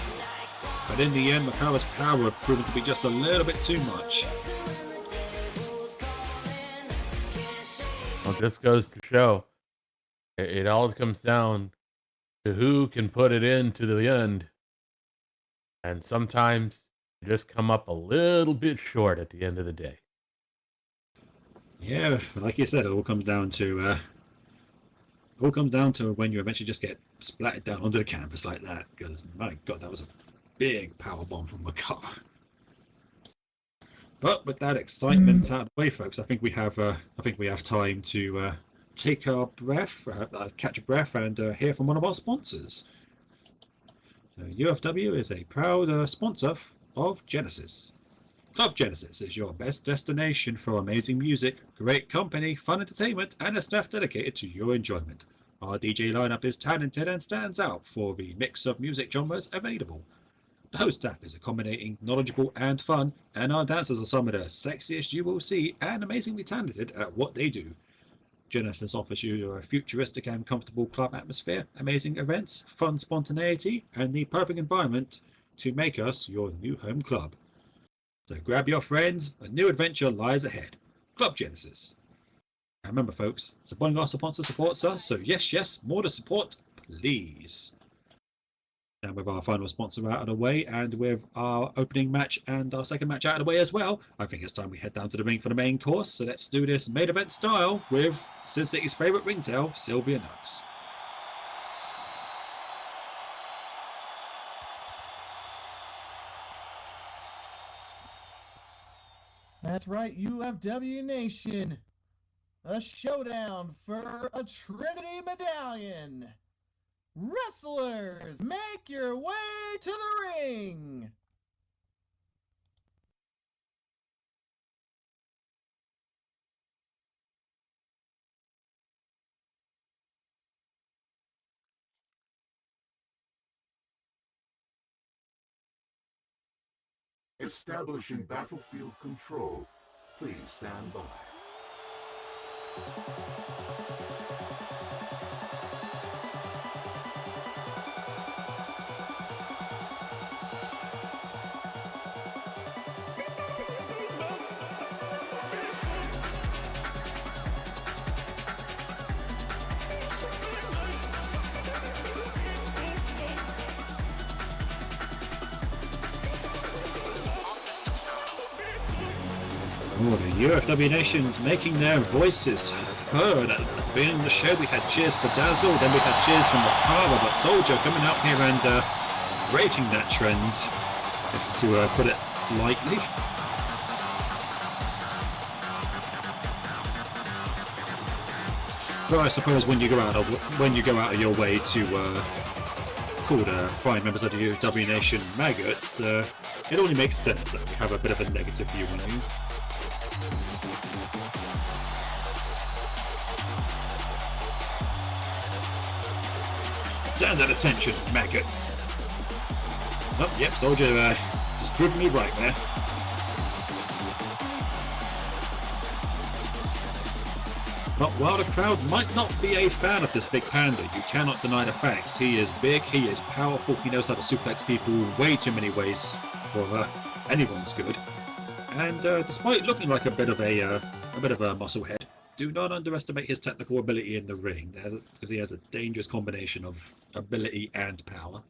But in the end, Makara's power proved to be just a little bit too much. Well, this goes to show it all comes down to who can put it into the end. And sometimes you just come up a little bit short at the end of the day. Yeah, like you said, it all comes down to when you eventually just get splattered down onto the canvas like that. Because my God, that was a big power bomb from Makara. But with that excitement out of the way, folks, I think we have time to take our breath, catch a breath, and hear from one of our sponsors. So UFW is a proud sponsor of Genesis. Club Genesis is your best destination for amazing music, great company, fun entertainment, and a staff dedicated to your enjoyment. Our DJ lineup is talented and stands out for the mix of music genres available. The host staff is accommodating, knowledgeable, and fun, and our dancers are some of the sexiest you will see and amazingly talented at what they do. Genesis offers you a futuristic and comfortable club atmosphere, amazing events, fun spontaneity, and the perfect environment to make us your new home club. So grab your friends, a new adventure lies ahead. Club Genesis. And remember, folks, supporting our sponsor supports us, so yes, more to support, please. Now with our final sponsor out of the way, and with our opening match and our second match out of the way as well, I think it's time we head down to the ring for the main course. So let's do this main event style with Sin City's favourite ringtail, Sylvia Nux. That's right, UFW Nation. A showdown for a Trinity medallion. Wrestlers, make your way to the ring. Establishing battlefield control. Please stand by. The UFW Nation's making their voices heard. At the beginning of the show, we had cheers for Dazzle, then we had cheers from the Power, but Soldier coming out here and breaking that trend, to put it lightly. But I suppose when you go out of your way to call the fine members of the UFW Nation maggots, it only makes sense that we have a bit of a negative view on you. Stand at attention, maggots. Oh, yep, Soldier just proved me right there. But while the crowd might not be a fan of this big panda, you cannot deny the facts. He is big, he is powerful, he knows how to suplex people way too many ways for anyone's good. And despite looking like a bit of a musclehead, do not underestimate his technical ability in the ring, because he has a dangerous combination of ability and power.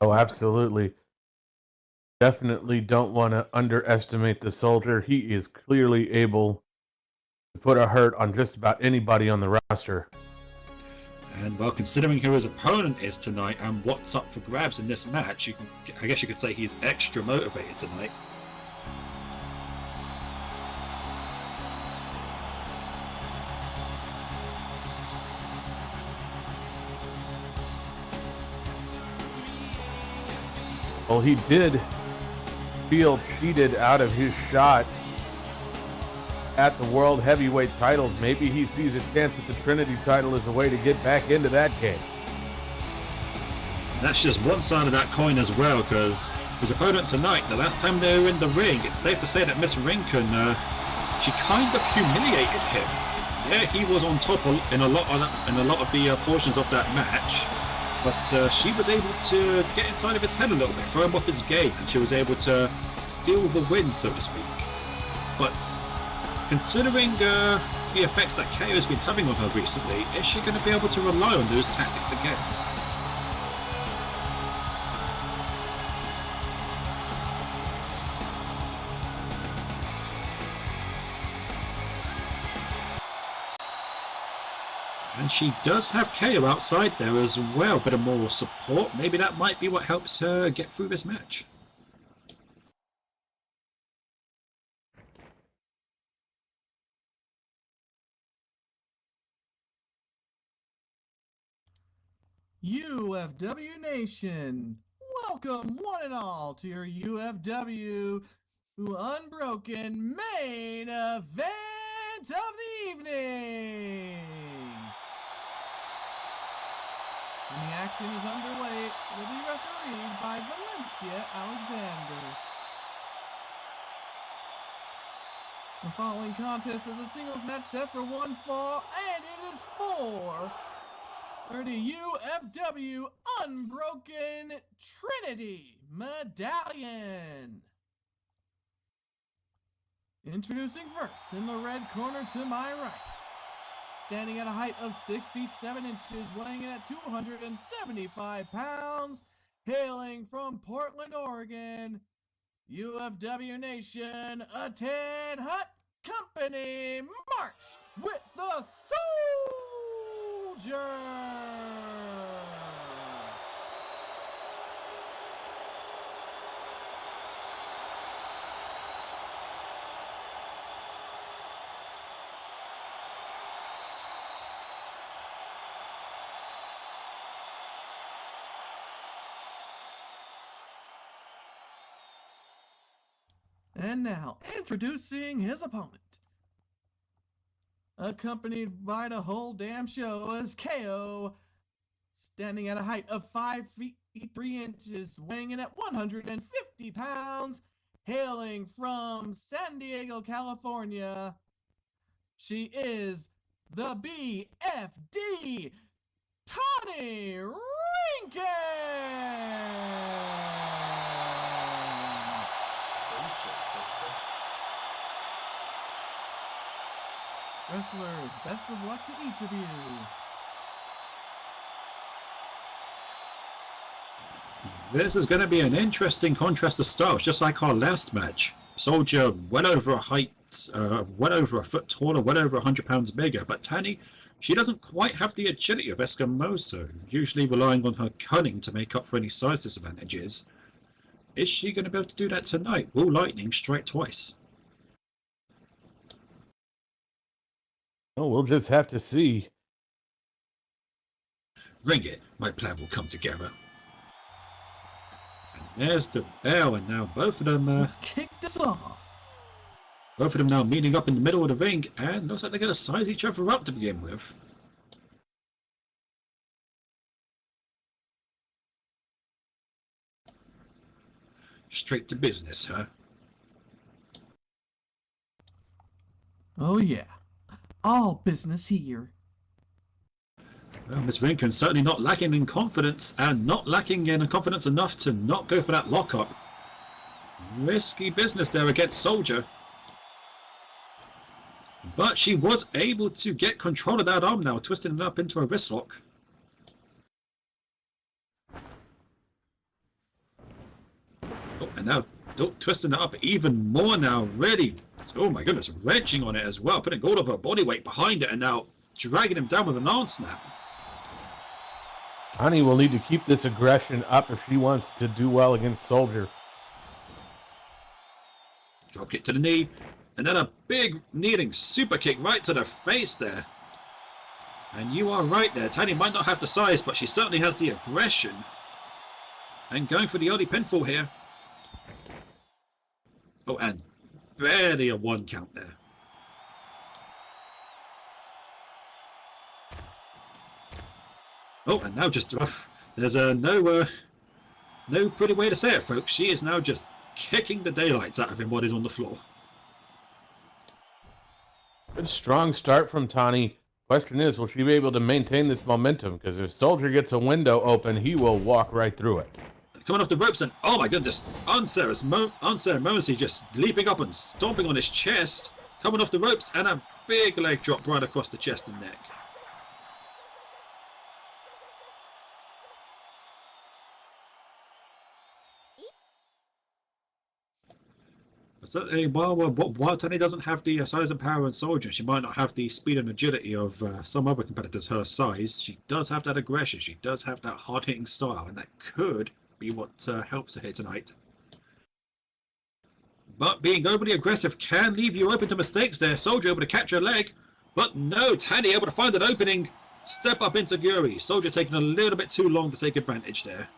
Oh, absolutely. Definitely don't want to underestimate the Soldier. He is clearly able to put a hurt on just about anybody on the roster. And well, considering who his opponent is tonight and what's up for grabs in this match, I guess you could say he's extra motivated tonight. Well, he did feel cheated out of his shot at the World Heavyweight title. Maybe he sees a chance at the Trinity title as a way to get back into that game. That's just one side of that coin as well, because his opponent tonight, the last time they were in the ring, it's safe to say that Miss Rinken, she kind of humiliated him. Yeah, he was on top in a lot of the portions of that match. But she was able to get inside of his head a little bit, throw him off his game, and she was able to steal the win, so to speak. But considering the effects that KO has been having on her recently, is she going to be able to rely on those tactics again? And she does have KO outside there as well, bit of moral support. Maybe that might be what helps her get through this match. UFW Nation, welcome one and all to your UFW Unbroken main event of the evening. And the action is underway, will be refereed by Valencia Alexander. The following contest is a singles match set for one fall, and it is for the UFW Unbroken Trinity Medallion. Introducing first, in the red corner to my right, standing at a height of 6 feet 7 inches, weighing in at 275 pounds, hailing from Portland, Oregon, UFW Nation, a Ted Hut Company, march with the Soldier! And now, introducing his opponent. Accompanied by the whole damn show is KO, standing at a height of 5 feet 3 inches, weighing in at 150 pounds, hailing from San Diego, California. She is the BFD, Tawny Rankin! Wrestlers, best of luck to each of you. This is going to be an interesting contrast of styles, just like our last match. Soldier well over a height, well over a foot taller, well over 100 pounds bigger, but Tani, she doesn't quite have the agility of Eskimoso, usually relying on her cunning to make up for any size disadvantages. Is she going to be able to do that tonight? Will lightning strike twice? Oh, we'll just have to see. Ring it, my plan will come together. And there's the bell, and now both of them Let's kick this off. both of them now meeting up in the middle of the ring, and looks like they're going to size each other up to begin with. Straight to business, huh? Oh yeah, all business here. Well, Miss Rinken's certainly not lacking in confidence, and not lacking in confidence enough to not go for that lockup. Risky business there against Soldier. But she was able to get control of that arm now, twisting it up into a wrist lock. Oh, and now twisting it up even more now, really. Oh my goodness, wrenching on it as well, putting all of her body weight behind it, and now dragging him down with an arm snap. Tani will need to keep this aggression up if she wants to do well against Soldier. Drop kick to the knee, and then a big kneeling super kick right to the face there. And you are right there, Tani might not have the size, but she certainly has the aggression. And going for the early pinfall here. Oh, and barely a 1 count there. Oh, and now just there's no pretty way to say it, folks. She is now just kicking the daylights out of him what is on the floor. Good strong start from Tani. Question is, will she be able to maintain this momentum? Because if Soldier gets a window open, he will walk right through it. Coming off the ropes, and oh my goodness, unceremoniously just leaping up and stomping on his chest. Coming off the ropes, and a big leg drop right across the chest and neck. Certainly, while Tani doesn't have the size and power and Soldier, she might not have the speed and agility of some other competitors her size. She does have that aggression. She does have that hard-hitting style, and that could be what helps her here tonight. But being overly aggressive can leave you open to mistakes there. Soldier able to catch her leg, but no, Tani able to find an opening Step up into Guri. Soldier taking a little bit too long to take advantage there.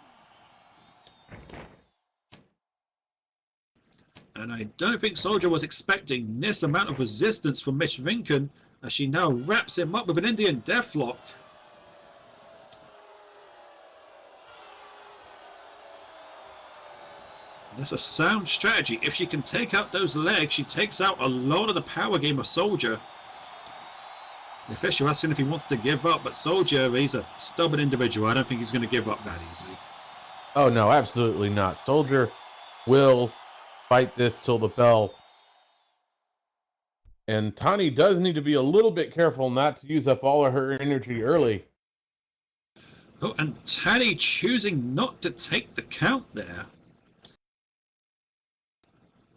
And I don't think Soldier was expecting this amount of resistance from Mitch Vinken as she now wraps him up with an Indian deathlock. That's a sound strategy. If she can take out those legs, she takes out a lot of the power game of Soldier. The official asking if he wants to give up, but Soldier, he's a stubborn individual. I don't think he's going to give up that easily. Oh, no, absolutely not. Soldier will fight this till the bell. And Tani does need to be a little bit careful not to use up all of her energy early. Oh, and Tani choosing not to take the count there.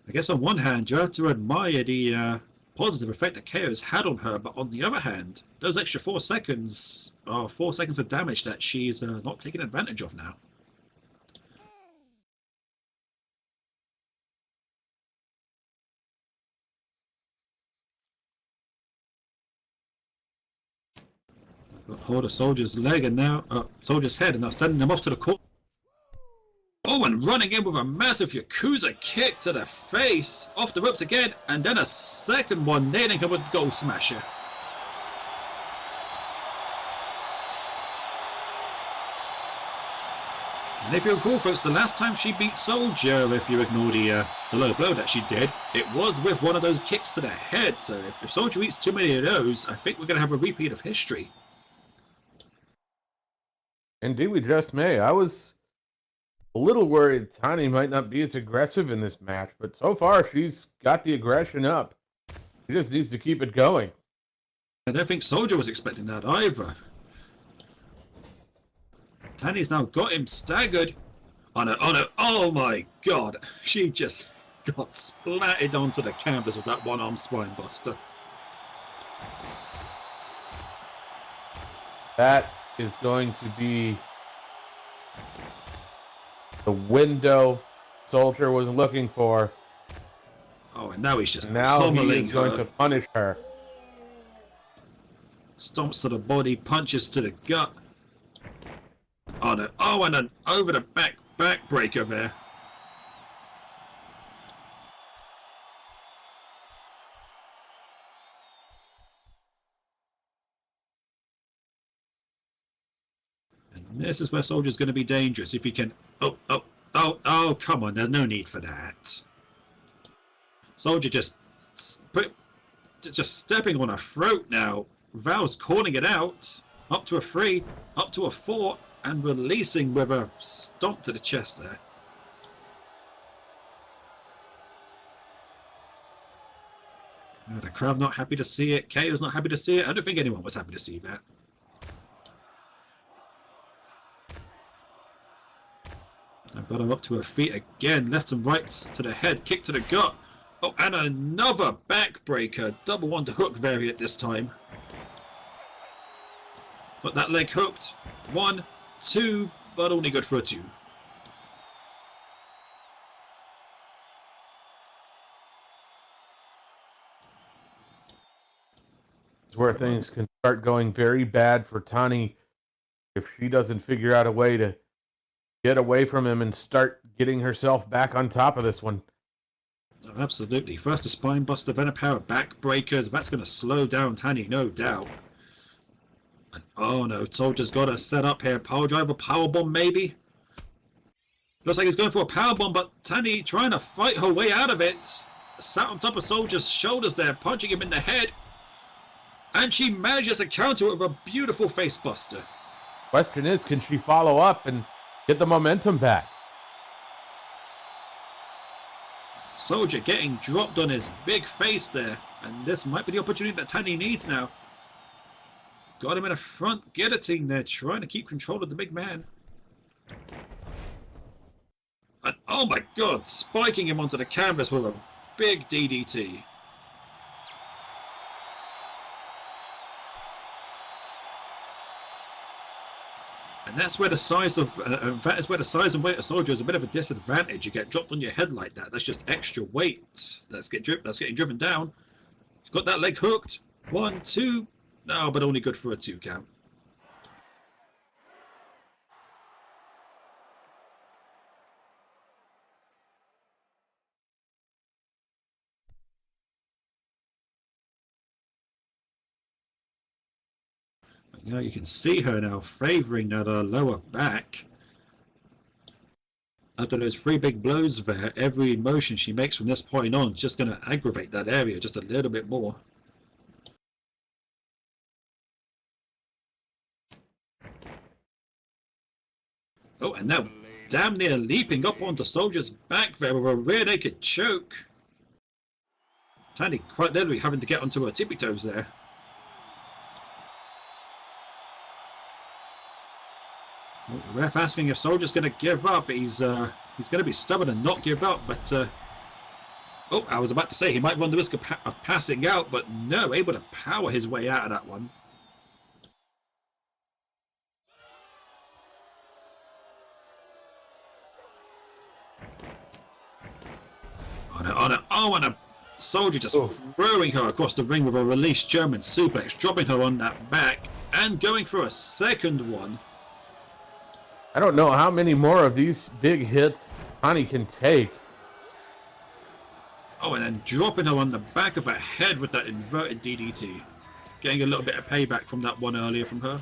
I guess on one hand, you have to admire the positive effect that KO's had on her, but on the other hand, those extra 4 seconds are 4 seconds of damage that she's not taking advantage of now. Hold a Soldier's leg and now Soldier's head, and now sending him off to the corner. Oh, and running in with a massive Yakuza kick to the face, off the ropes again, and then a second one, nailing him with Gold Smasher. And if you recall, folks, the last time she beat Soldier, if you ignore the low blow that she did, it was with one of those kicks to the head. So if Soldier eats too many of those, I think we're going to have a repeat of history. Indeed, we just may. I was a little worried Tani might not be as aggressive in this match, but so far she's got the aggression up. She just needs to keep it going. I don't think Soldier was expecting that either. Tani's now got him staggered. Oh my god. She just got splatted onto the canvas with that one-arm spine buster. That is going to be the window Soldier was looking for. Oh, and now he's just Now he pummeling is going her. to punish her. Stomps to the body, punches to the gut. Oh no. Oh, and an over the backbreaker there. And this is where Soldier's going to be dangerous if he can. Oh, come on. There's no need for that. Soldier just stepping on her throat now. Val's calling it out. Up to a 3, up to a 4, and releasing with a stomp to the chest there. The crowd not happy to see it. KO's not happy to see it. I don't think anyone was happy to see that. I've got her up to her feet again. Left and rights to the head. Kick to the gut. Oh, and another backbreaker. Double underhook variant this time. But that leg hooked. 1, 2, but only good for a 2. It's where things can start going very bad for Tani if she doesn't figure out a way to get away from him and start getting herself back on top of this one. Oh, absolutely. First a spine buster, then a pair of backbreakers. That's going to slow down Tani, no doubt. And, oh no, Soldier's got her set up here. Power driver, powerbomb maybe? Looks like he's going for a powerbomb, but Tani trying to fight her way out of it. Sat on top of Soldier's shoulders there, punching him in the head. And she manages to counter it with a beautiful face buster. Question is, can she follow up and get the momentum back? Soldier getting dropped on his big face there. And this might be the opportunity that Tani needs now. Got him in a front guillotine there, trying to keep control of the big man. And oh my god, spiking him onto the canvas with a big DDT. And that's where the size of that is where the size and weight of Soldier is a bit of a disadvantage. You get dropped on your head like that. That's just extra weight. That's getting driven down. He's got that leg hooked. 1, 2. No, but only good for a 2 count. You know, you can see her now favoring that lower back. After those 3 big blows there, every motion she makes from this point on is just going to aggravate that area just a little bit more. Oh, and now damn near leaping up onto Soldier's back there with a rear naked choke. Tandy quite literally having to get onto her tippy toes there. Well, the ref asking if Soldier's going to give up. He's going to be stubborn and not give up, but oh, I was about to say he might run the risk of passing out, but no, able to power his way out of that one. And a Soldier just throwing her across the ring with a released German suplex, dropping her on that back and going for a second one. I don't know how many more of these big hits Tani can take. Oh, and then dropping her on the back of her head with that inverted DDT. Getting a little bit of payback from that one earlier from her.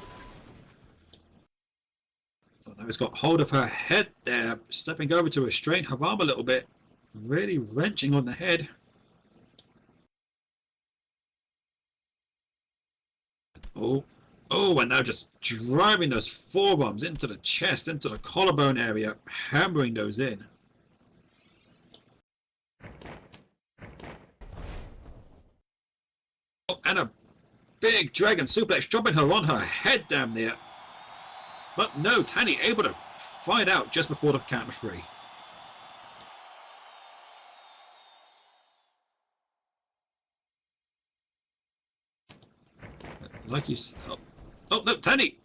Oh, now he's got hold of her head there, stepping over to restrain her arm a little bit. Really wrenching on the head. Oh, and now just driving those forearms into the chest, into the collarbone area, hammering those in. Oh, and a big dragon suplex, dropping her on her head damn near. But no, Tani able to fight out just before the count of 3. Like you said. Oh, no, Tani!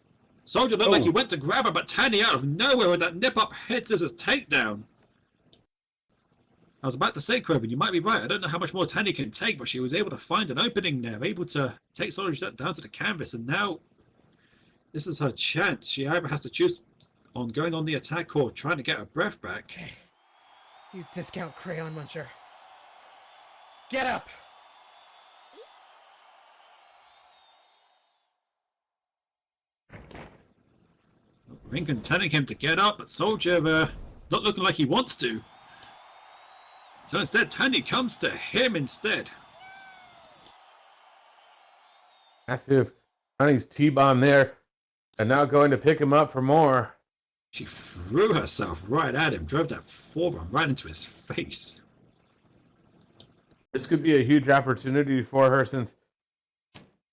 Soldier looked like he went to grab her, but Tani out of nowhere with that nip up head scissors takedown. I was about to say, Craven, you might be right. I don't know how much more Tani can take, but she was able to find an opening there, able to take Soldier down to the canvas, and now this is her chance. She either has to choose on going on the attack or trying to get her breath back. Okay. You discount crayon muncher. Get up! Lincoln telling him to get up, but Soldier not looking like he wants to. So instead, Tani comes to him instead. Massive Tani's T-bomb there. And now going to pick him up for more. She threw herself right at him, drove that forearm right into his face. This could be a huge opportunity for her since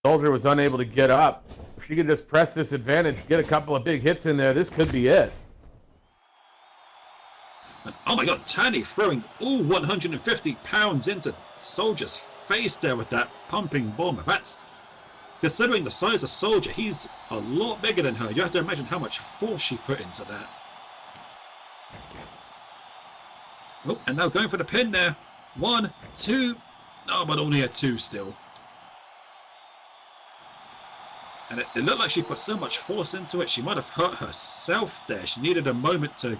Soldier was unable to get up. If she could just press this advantage, get a couple of big hits in there, this could be it. And oh my god, Tani throwing all 150 pounds into Soldier's face there with that pumping bomber. That's, considering the size of Soldier, he's a lot bigger than her. You have to imagine how much force she put into that. Oh, and now going for the pin there. 1, 2. No, but only a 2 still. And it looked like she put so much force into it, she might have hurt herself there. She needed a moment to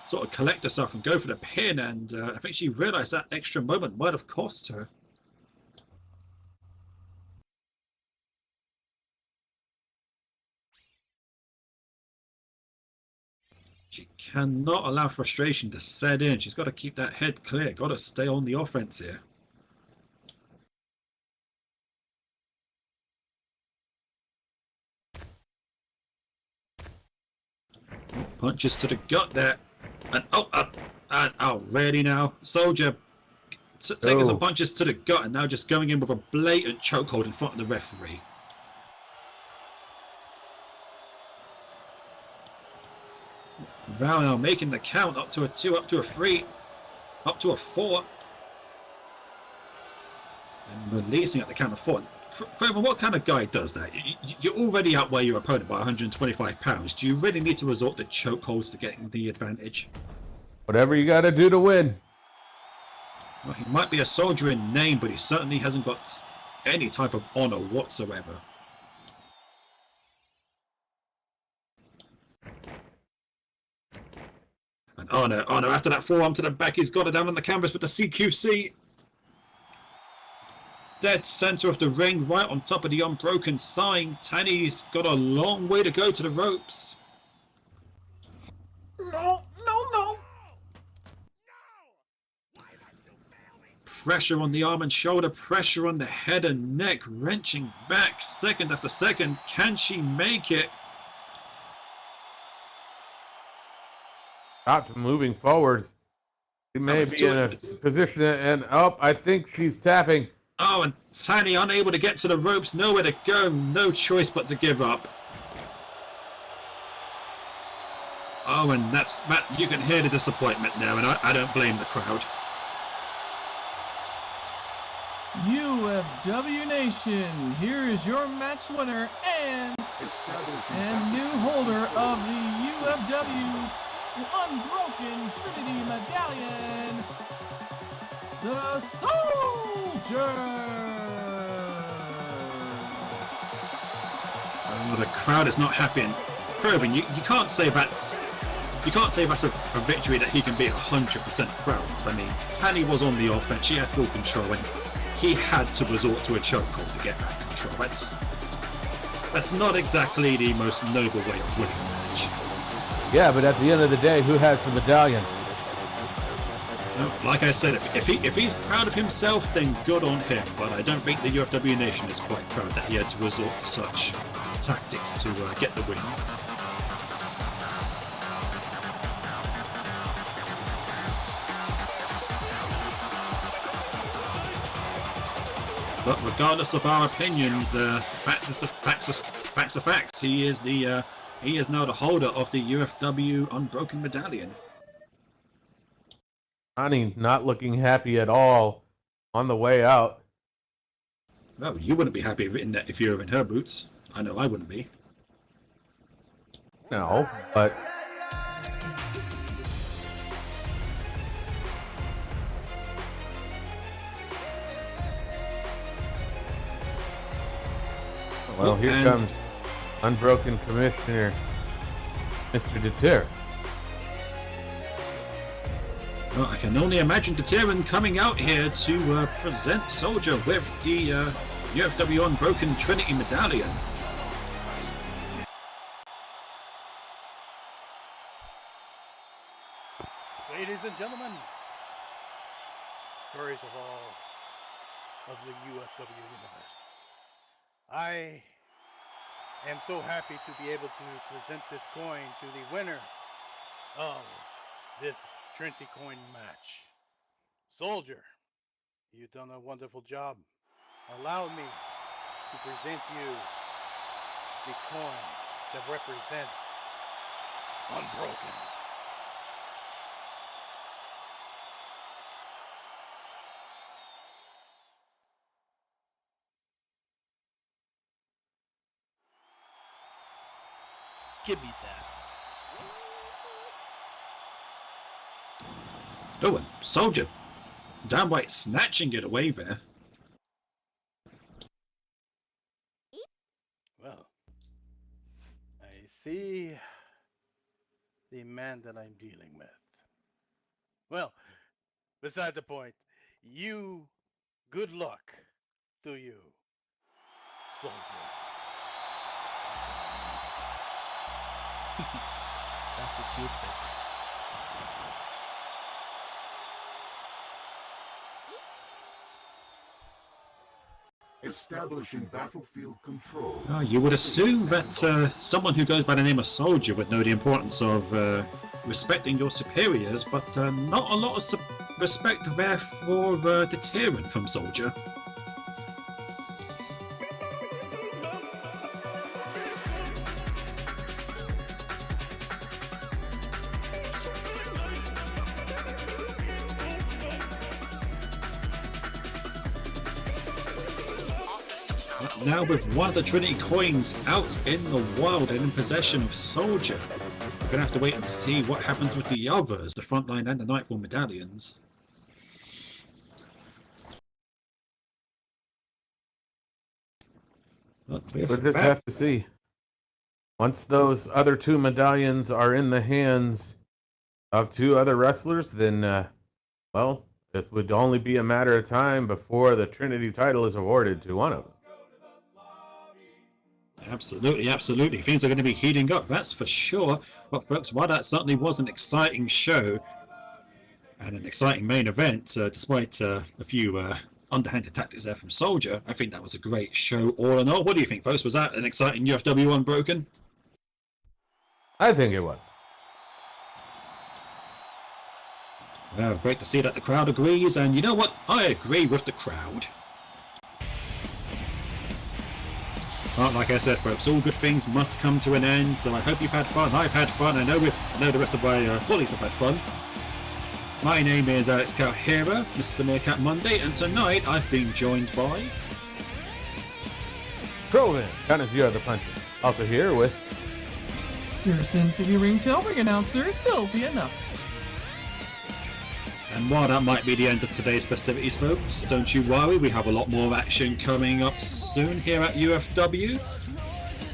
sort of collect herself and go for the pin, and I think she realized that extra moment might have cost her. She cannot allow frustration to set in. She's got to keep that head clear, got to stay on the offense here. Punches to the gut there. And ready now. Soldier taking some punches to the gut and now just going in with a blatant chokehold in front of the referee. Val now making the count up to a 2, up to a 3, up to a 4. And releasing at the count of 4. Craven, what kind of guy does that? You already outweigh your opponent by 125 pounds. Do you really need to resort to chokeholds to getting the advantage? Whatever you got to do to win. Well, he might be a soldier in name, but he certainly hasn't got any type of honor whatsoever. And oh no, after that forearm to the back, he's got it down on the canvas with the CQC. dead center of the ring, right on top of the Unbroken sign. Tanny's got a long way to go to the ropes. No, no, no. Pressure on the arm and shoulder, pressure on the head and neck, wrenching back second after second. Can she make it? Stopped moving forwards. She may be in a position, and I think she's tapping. Oh, and Tanny unable to get to the ropes, nowhere to go, no choice but to give up. Oh, and that's that. You can hear the disappointment now, and I don't blame the crowd. UFW Nation, here is your match winner and new holder of the UFW Unbroken Trinity Medallion, the Soldier. Oh, the crowd is not happy, and Probin, you can't say that's a victory that he can be 100% proud of. I mean, Tanny was on the offense, she had full control, and he had to resort to a chokehold to get back control. That's not exactly the most noble way of winning a match. Yeah, but at the end of the day, who has the medallion? No, like I said, if he's proud of himself, then good on him. But I don't think the UFW Nation is quite proud that he had to resort to such tactics to get the win. But regardless of our opinions, facts are facts. He is now the holder of the UFW Unbroken medallion. Connie not looking happy at all on the way out. No, you wouldn't be happy if you were in her boots. I know I wouldn't be. No, but well, here comes Unbroken Commissioner Mr. Deter. Well, I can only imagine Deteran coming out here to present Soldier with the UFW Unbroken Trinity Medallion. Ladies and gentlemen, furries of all of the UFW universe, I am so happy to be able to present this coin to the winner of this Trinity coin match. Soldier, you've done a wonderful job. Allow me to present you the coin that represents Unbroken. Give me that. Oh, and Soldier downright snatching it away there. Well, I see the man that I'm dealing with. Well, beside the point, you, good luck to you, Soldier. That's what you think. Establishing battlefield control. Oh, you would assume that someone who goes by the name of Soldier would know the importance of respecting your superiors, but not a lot of respect there for Deterrent from Soldier. Now with one of the Trinity coins out in the wild and in possession of Soldier, we're going to have to wait and see what happens with the others, the Frontline and the Nightfall medallions. We'll just have to see. Once those other two medallions are in the hands of two other wrestlers, then, well, It would only be a matter of time before the Trinity title is awarded to one of them. Absolutely, absolutely. Things are going to be heating up, that's for sure. But folks, while that certainly was an exciting show and an exciting main event, despite a few underhanded tactics there from Soldier, I think that was a great show all in all. What do you think, folks? Was that an exciting UFW Unbroken? I think it was. Well, great to see that the crowd agrees, and you know what? I agree with the crowd. But like I said, folks, all good things must come to an end, so I hope you've had fun. I've had fun. I know the rest of my colleagues have had fun. My name is Alex Calhera, Mr. Meerkat Monday, and tonight I've been joined by... Crowin, Connoisseur the Puncher. Also here with... Your Sin City Ringtail ring announcer, Sylvia Nux. And while that might be the end of today's festivities, folks, don't you worry, we have a lot more action coming up soon here at UFW.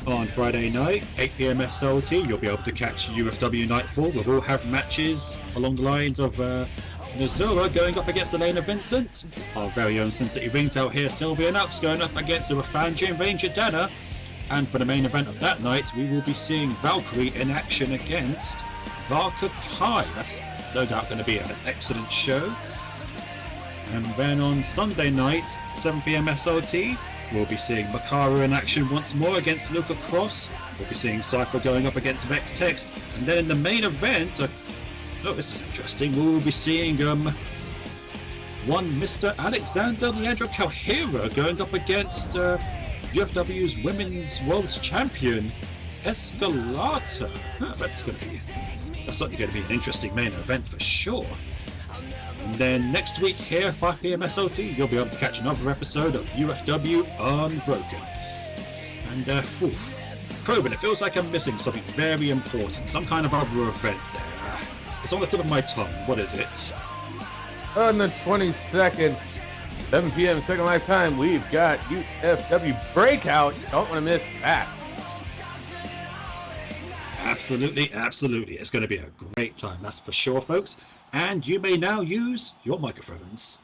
On Friday night, 8 PM SLT, you'll be able to catch UFW Nightfall. We will have matches along the lines of Nozora going up against Elena Vincent, our very own Sin City Ringtail here, Sylvia Nux, going up against the Rafanji and Ranger Dana. And for the main event of that night, we will be seeing Valkyrie in action against Varka Kai. That's no doubt going to be an excellent show. And then on Sunday night, 7 PM SLT, we'll be seeing Makara in action once more against Luca Cross. We'll be seeing Cypher going up against Vex Text. And then in the main event, oh, this is interesting, we'll be seeing one Mr. Alexander Leandro Calhera going up against UFW's Women's World Champion, Escalata. That's certainly going to be an interesting main event for sure. And then next week here, 5 PM SLT, you'll be able to catch another episode of UFW Unbroken. And, Probin, it feels like I'm missing something very important, some kind of other event there. It's on the tip of my tongue. What is it? On the 22nd, 7 PM Second Life Time, we've got UFW Breakout. Don't want to miss that. Absolutely, absolutely. It's going to be a great time, that's for sure, folks. And you may now use your microphones.